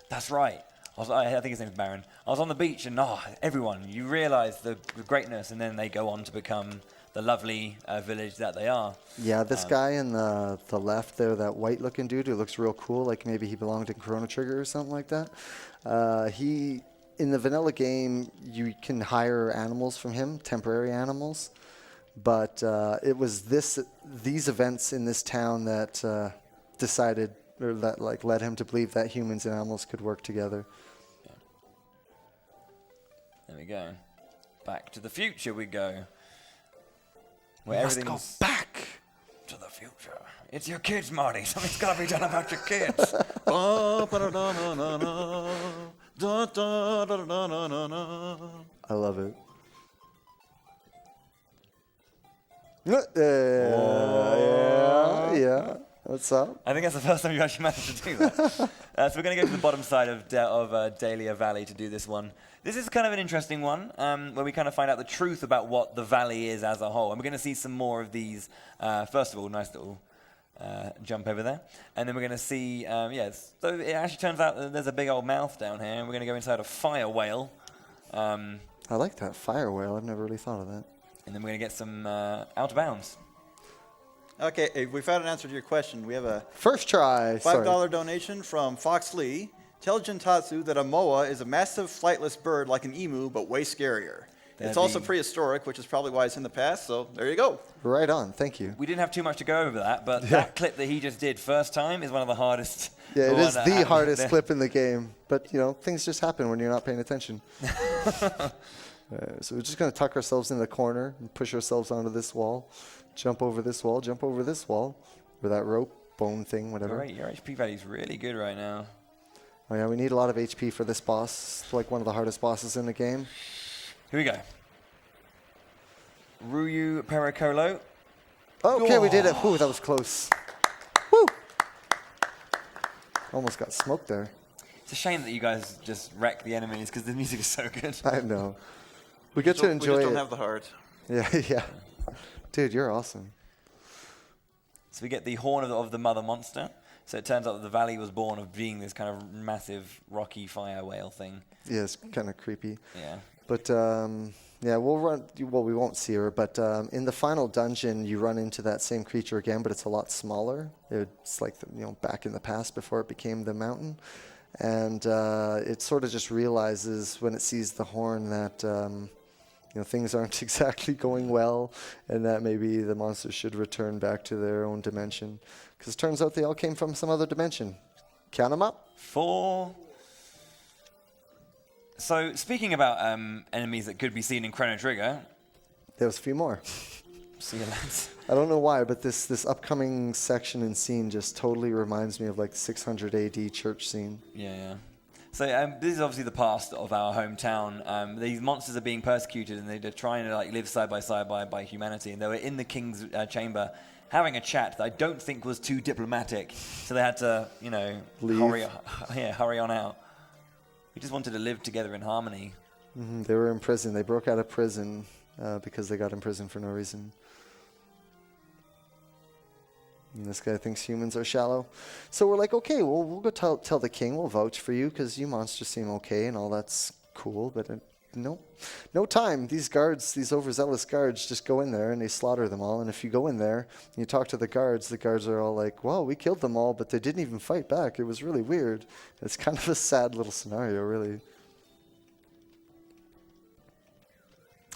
Speaker 2: that's right. I think his name's Baron. I was on the beach, and everyone, you realize the greatness. And then they go on to become lovely village that they are.
Speaker 1: Yeah, this guy in the left there, that white-looking dude who looks real cool, like maybe he belonged in Chrono Trigger or something like that. In the vanilla game, you can hire animals from him, temporary animals. But it was these events in this town that decided, or that like led him to believe that humans and animals could work together.
Speaker 2: Yeah. There we go. Back to the future we go. Where
Speaker 1: Let's go back
Speaker 2: to the future. It's your kids, Marty. Something's got to be done about your kids.
Speaker 1: I love it. Yeah. What's up?
Speaker 2: I think that's the first time you actually managed to do that. So we're going to go to the bottom side of Dahlia Valley to do this one. This is kind of an interesting one, where we kind of find out the truth about what the valley is as a whole. And we're going to see some more of these. First of all, nice little jump over there. And then we're going to see, so it actually turns out that there's a big old mouth down here. And we're going to go inside a fire whale.
Speaker 1: I like that, fire whale. I've never really thought of that.
Speaker 2: And then we're going to get some out of bounds.
Speaker 3: Okay, we found an answer to your question. We have a
Speaker 1: first try.
Speaker 3: $5 donation from Fox Lee. Tell GinTatsu that a moa is a massive flightless bird like an emu, but way scarier. It's also prehistoric, which is probably why it's in the past, so there you go.
Speaker 1: Right on, thank you.
Speaker 2: We didn't have too much to go over that, but that clip that he just did first time is one of the hardest.
Speaker 1: Yeah, it is the hardest clip in the game, but things just happen when you're not paying attention. So we're just going to tuck ourselves in the corner and push ourselves onto this wall. Jump over this wall, jump over this wall. Or that rope, bone thing, whatever.
Speaker 2: Your HP value is really good right now.
Speaker 1: Oh yeah, we need a lot of HP for this boss. It's like one of the hardest bosses in the game.
Speaker 2: Here we go. Ryu Pericolo.
Speaker 1: Okay, we did it. Ooh, that was close. Woo! Almost got smoked there.
Speaker 2: It's a shame that you guys just wreck the enemies because the music is so good.
Speaker 1: I know. We get to enjoy it.
Speaker 3: We just don't have the heart.
Speaker 1: Yeah. Dude, you're awesome.
Speaker 2: So we get the horn of the mother monster. So it turns out that the valley was born of being this kind of massive rocky fire whale thing.
Speaker 1: Yeah, it's kind of creepy.
Speaker 2: Yeah.
Speaker 1: But we'll run. Well, we won't see her. But in the final dungeon, you run into that same creature again, but it's a lot smaller. It's like back in the past before it became the mountain, and it sort of just realizes when it sees the horn that things aren't exactly going well, and that maybe the monsters should return back to their own dimension. Because it turns out they all came from some other dimension. Count them up.
Speaker 2: 4. So speaking about enemies that could be seen in Chrono Trigger.
Speaker 1: There's a few more.
Speaker 2: See you lads.
Speaker 1: I don't know why, but this upcoming section and scene just totally reminds me of like 600 AD church scene.
Speaker 2: Yeah. So this is obviously the past of our hometown. These monsters are being persecuted, and they're trying to live side by side by humanity. And they were in the king's chamber having a chat that I don't think was too diplomatic. So they had to,
Speaker 1: leave.
Speaker 2: hurry on out. We just wanted to live together in harmony.
Speaker 1: Mm-hmm. They were in prison. They broke out of prison because they got in prison for no reason. And this guy thinks humans are shallow. So we're like, okay, well, we'll go tell the king. We'll vouch for you because you monsters seem okay and all that's cool. But no time. These guards, these overzealous guards just go in there and they slaughter them all. And if you go in there and you talk to the guards are all like, well, we killed them all, but they didn't even fight back. It was really weird. It's kind of a sad little scenario, really.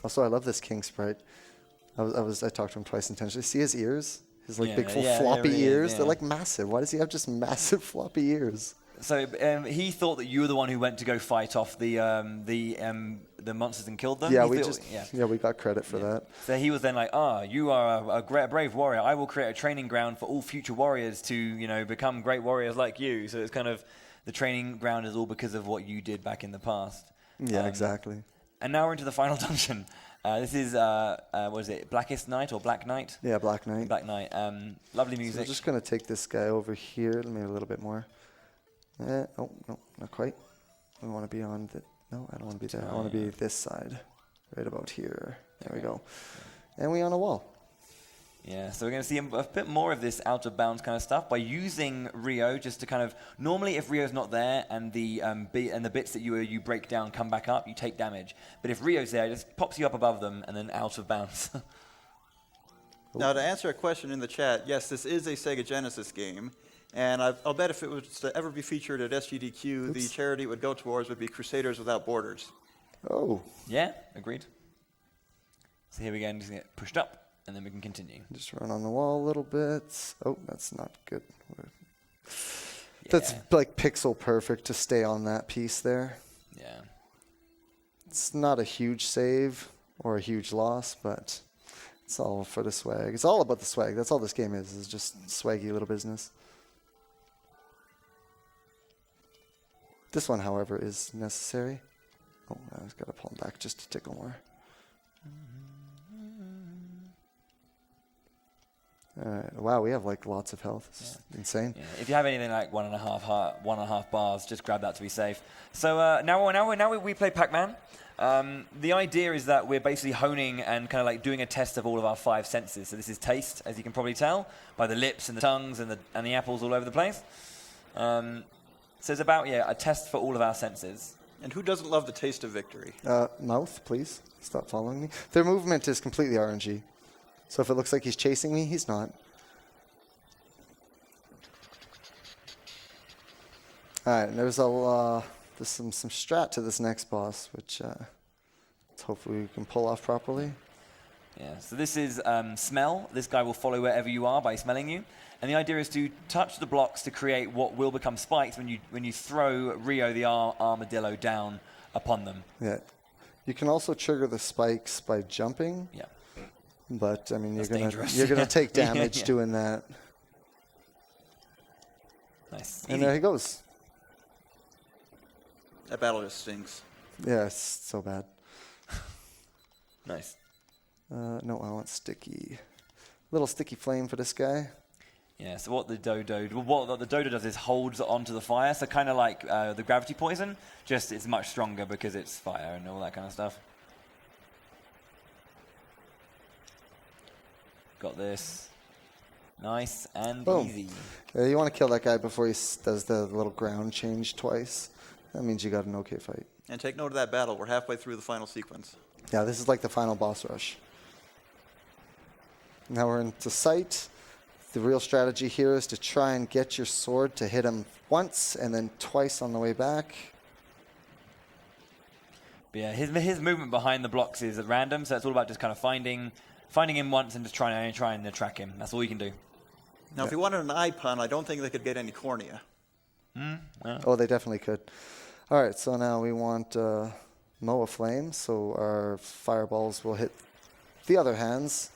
Speaker 1: Also, I love this king sprite. I talked to him twice intentionally. See his ears? His big full floppy
Speaker 2: really
Speaker 1: ears.
Speaker 2: is.
Speaker 1: They're like massive. Why does he have just massive floppy ears?
Speaker 2: So he thought that you were the one who went to go fight off the monsters and killed them.
Speaker 1: Yeah, we got credit for that.
Speaker 2: So he was then like, you are a brave warrior. I will create a training ground for all future warriors to become great warriors like you. So it's kind of the training ground is all because of what you did back in the past.
Speaker 1: Yeah, exactly.
Speaker 2: And now we're into the final dungeon. This is, what is it, Blackest Night or Black Night?
Speaker 1: Yeah, Black Night.
Speaker 2: Black Night. Lovely music.
Speaker 1: So we're just going to take this guy over here. Let me a little bit more. Oh, no, not quite. We want to be on the... No, I don't want to be there. I want to be this side. Right about here. There we go. And we on a wall.
Speaker 2: Yeah, so we're going to see a bit more of this out of bounds kind of stuff by using Rio just to kind of... Normally, if Rio's not there and the bits that you break down come back up, you take damage. But if Rio's there, it just pops you up above them and then out of bounds.
Speaker 3: Now, to answer a question in the chat, yes, this is a Sega Genesis game. And I'll bet if it was to ever be featured at SGDQ, the charity it would go towards would be Crusaders Without Borders.
Speaker 1: Oh.
Speaker 2: Yeah, agreed. So here we go, and just get pushed up, and then we can continue.
Speaker 1: Just run on the wall a little bit. Oh, that's not good. That's like pixel perfect to stay on that piece there.
Speaker 2: Yeah.
Speaker 1: It's not a huge save or a huge loss, but it's all for the swag. It's all about the swag. That's all this game is just swaggy little business. This one, however, is necessary. Oh, I've got to pull him back just to tickle more. Wow, we have like lots of health. It's insane.
Speaker 2: Yeah. If you have anything like 1.5 bars, just grab that to be safe. So now we play Pac-Man. The idea is that we're basically honing and kind of like doing a test of all of our 5 senses. So this is taste, as you can probably tell, by the lips and the tongues and the apples all over the place. So it's about a test for all of our senses.
Speaker 3: And who doesn't love the taste of victory?
Speaker 1: Mouth, please. Stop following me. Their movement is completely RNG. So if it looks like he's chasing me, he's not. All right, and there's some strat to this next boss, which hopefully we can pull off properly.
Speaker 2: Yeah, so this is smell. This guy will follow wherever you are by smelling you. And the idea is to touch the blocks to create what will become spikes when you throw Rio the armadillo down upon them.
Speaker 1: Yeah. You can also trigger the spikes by jumping.
Speaker 2: Yeah.
Speaker 1: But I mean,
Speaker 2: That's
Speaker 1: you're gonna take damage doing that.
Speaker 2: Nice.
Speaker 1: And there he goes.
Speaker 3: That battle just stinks.
Speaker 1: Yeah, it's so bad.
Speaker 2: Nice.
Speaker 1: No, I want sticky. Little sticky flame for this guy.
Speaker 2: Yeah, so what the dodo does is holds onto the fire, so kind of like the gravity poison, just it's much stronger because it's fire and all that kind of stuff. Got this. Nice and
Speaker 1: Boom.
Speaker 2: easy.
Speaker 1: You want to kill that guy before he does the little ground change twice. That means you got an okay fight.
Speaker 3: And take note of that battle. We're halfway through the final sequence.
Speaker 1: Yeah, this is like the final boss rush. Now we're into sight. The real strategy here is to try and get your sword to hit him once and then twice on the way back.
Speaker 2: But yeah, his movement behind the blocks is at random, so it's all about just kind of finding him once and just trying to track him. That's all you can do.
Speaker 3: Now, if you wanted an eye pun, I don't think they could get any cornea.
Speaker 1: Oh, they definitely could. All right, so now we want Moa Flame, so our fireballs will hit the other hands.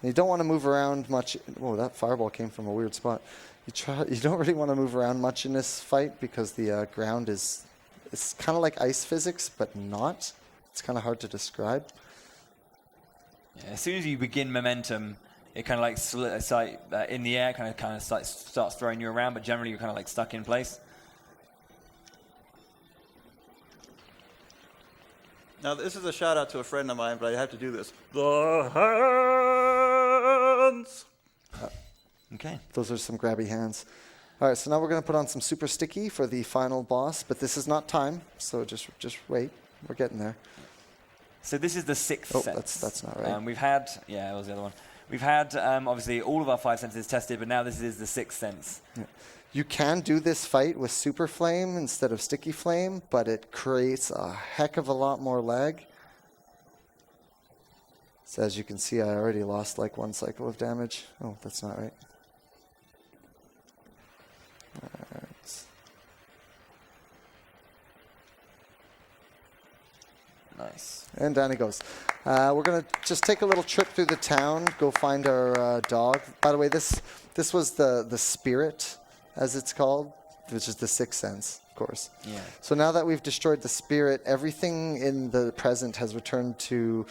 Speaker 1: And you don't want to move around much. Whoa, that fireball came from a weird spot. You don't really want to move around much in this fight because the ground it's kind of like ice physics, but not. It's kind of hard to describe.
Speaker 2: Yeah, as soon as you begin momentum, it kind of like in the air, kind of starts throwing you around, but generally you're kind of like stuck in place.
Speaker 3: Now, this is a shout out to a friend of mine, but I have to do this. The hands.
Speaker 2: Okay.
Speaker 1: Those are some grabby hands. All right, so now we're going to put on some super sticky for the final boss, but this is not time, so just wait. We're getting there.
Speaker 2: So this is the sixth sense.
Speaker 1: That's not right.
Speaker 2: We've had, that was the other one. We've had, obviously, all of our 5 senses tested, but now this is the 6th sense.
Speaker 1: Yeah. You can do this fight with super flame instead of sticky flame, but it creates a heck of a lot more lag. So as you can see, I already lost like 1 cycle of damage. Oh, that's not right. All right.
Speaker 2: Nice.
Speaker 1: And down he goes. We're going to just take a little trip through the town, go find our dog. By the way, this was the spirit, as it's called, which is the 6th sense, of course.
Speaker 2: Yeah.
Speaker 1: So now that we've destroyed the spirit, everything in the present has returned to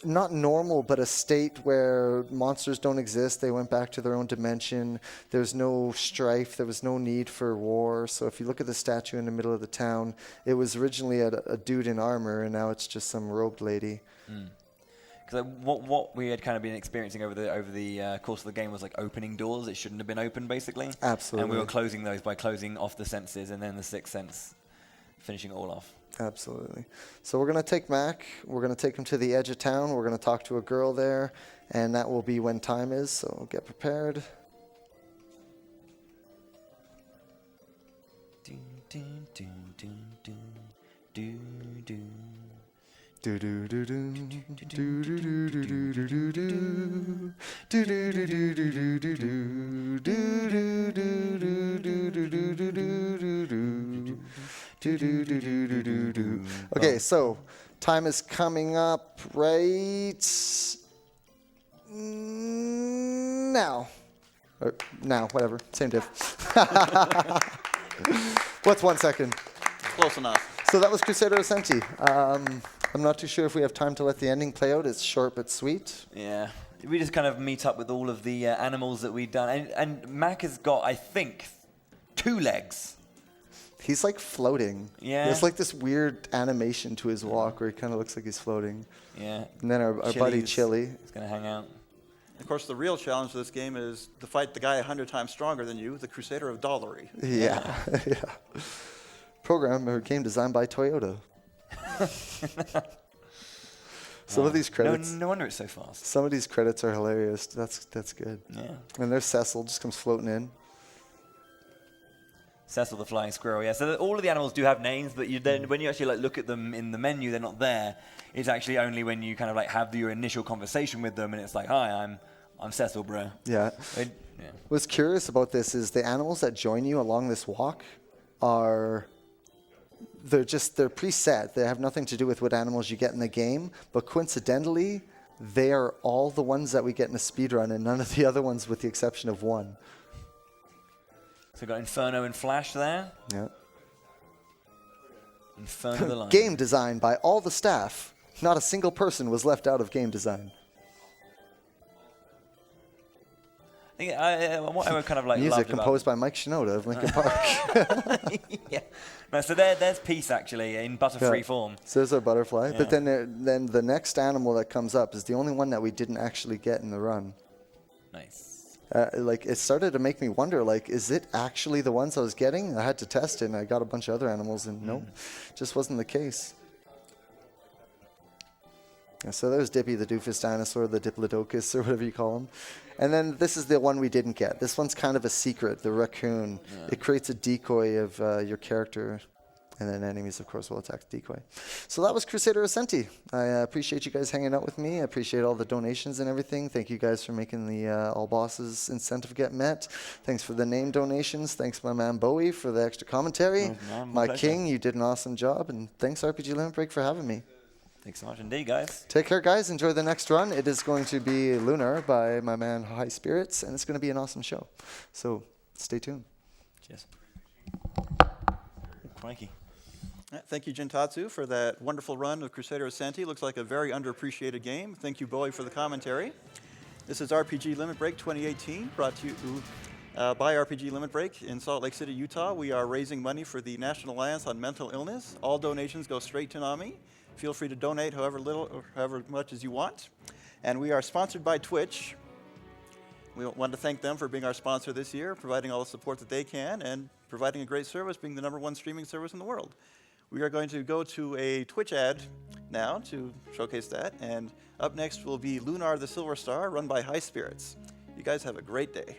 Speaker 1: not normal, but a state where monsters don't exist. They went back to their own dimension. There's no strife. There was no need for war. So if you look at the statue in the middle of the town, it was originally a dude in armor, and now it's just some robed lady.
Speaker 2: Because what we had kind of been experiencing over the course of the game was like opening doors that shouldn't have been open, basically.
Speaker 1: Absolutely.
Speaker 2: And we were closing those by closing off the senses, and then the 6th sense, finishing it all off.
Speaker 1: Absolutely. So we're going to take Mac. We're going to take him to the edge of town. We're going to talk to a girl there, and that will be when time is. So get prepared. Okay, so time is coming up right now. Or now, whatever. Same diff. What's 1 second?
Speaker 3: Close enough.
Speaker 1: So that was Crusader of Centy. I'm not too sure if we have time to let the ending play out. It's short but sweet.
Speaker 2: Yeah. We just kind of meet up with all of the animals that we've done. And Mac has got, I think, 2 legs.
Speaker 1: He's like floating.
Speaker 2: Yeah.
Speaker 1: There's like this weird animation to his walk where he kind of looks like he's floating.
Speaker 2: Yeah.
Speaker 1: And then our buddy Chili.
Speaker 2: He's going to hang out.
Speaker 3: Of course, the real challenge of this game is to fight the guy 100 times stronger than you, the Crusader of Dollary.
Speaker 1: Yeah. Yeah. Program or game designed by Toyota. Some of these credits.
Speaker 2: No wonder it's so fast.
Speaker 1: Some of these credits are hilarious. That's good.
Speaker 2: Yeah.
Speaker 1: And there's Cecil, just comes floating in.
Speaker 2: Cecil the flying squirrel, yeah. So all of the animals do have names, but when you actually like look at them in the menu, they're not there. It's actually only when you kind of like have your initial conversation with them, and it's like, "Hi, I'm Cecil, bro."
Speaker 1: Yeah. What's curious about this is the animals that join you along this walk they're preset. They have nothing to do with what animals you get in the game, but coincidentally, they are all the ones that we get in a speedrun, and none of the other ones with the exception of one.
Speaker 2: So we've got Inferno and Flash there.
Speaker 1: Yeah.
Speaker 2: Inferno the Lion.
Speaker 1: Game design by all the staff. Not a single person was left out of game design.
Speaker 2: What I kind of like
Speaker 1: Music
Speaker 2: loved
Speaker 1: composed by Mike Shinoda of Linkin Park.
Speaker 2: Yeah. No, so there's Peace actually in Butterfree form.
Speaker 1: So there's our butterfly.
Speaker 2: Yeah.
Speaker 1: But then the next animal that comes up is the only one that we didn't actually get in the run.
Speaker 2: Nice.
Speaker 1: It started to make me wonder, is it actually the ones I was getting? I had to test it, and I got a bunch of other animals, and nope, just wasn't the case. Yeah, so there's Dippy, the doofus dinosaur, the Diplodocus, or whatever you call him. And then this is the one we didn't get. This one's kind of a secret, the raccoon. Yeah. It creates a decoy of your character, and then enemies, of course, will attack the decoy. So that was Crusader of Centy. I appreciate you guys hanging out with me. I appreciate all the donations and everything. Thank you guys for making the All Bosses incentive get met. Thanks for the name donations. Thanks, my man Bowie, for the extra commentary. My king, you did an awesome job. And thanks, RPG Limit Break, for having me.
Speaker 2: Thanks so much indeed, guys.
Speaker 1: Take care, guys. Enjoy the next run. It is going to be Lunar by my man High Spirits, and it's going to be an awesome show. So stay tuned.
Speaker 2: Cheers. Crikey.
Speaker 3: Thank you, GinTatsu, for that wonderful run of Crusader of Centy. Looks like a very underappreciated game. Thank you, Bowie, for the commentary. This is RPG Limit Break 2018, brought to you by RPG Limit Break in Salt Lake City, Utah. We are raising money for the National Alliance on Mental Illness. All donations go straight to NAMI. Feel free to donate however little or however much as you want. And we are sponsored by Twitch. We want to thank them for being our sponsor this year, providing all the support that they can, and providing a great service, being the #1 streaming service in the world. We are going to go to a Twitch ad now to showcase that. And up next will be Lunar the Silver Star, run by High Spirits. You guys have a great day.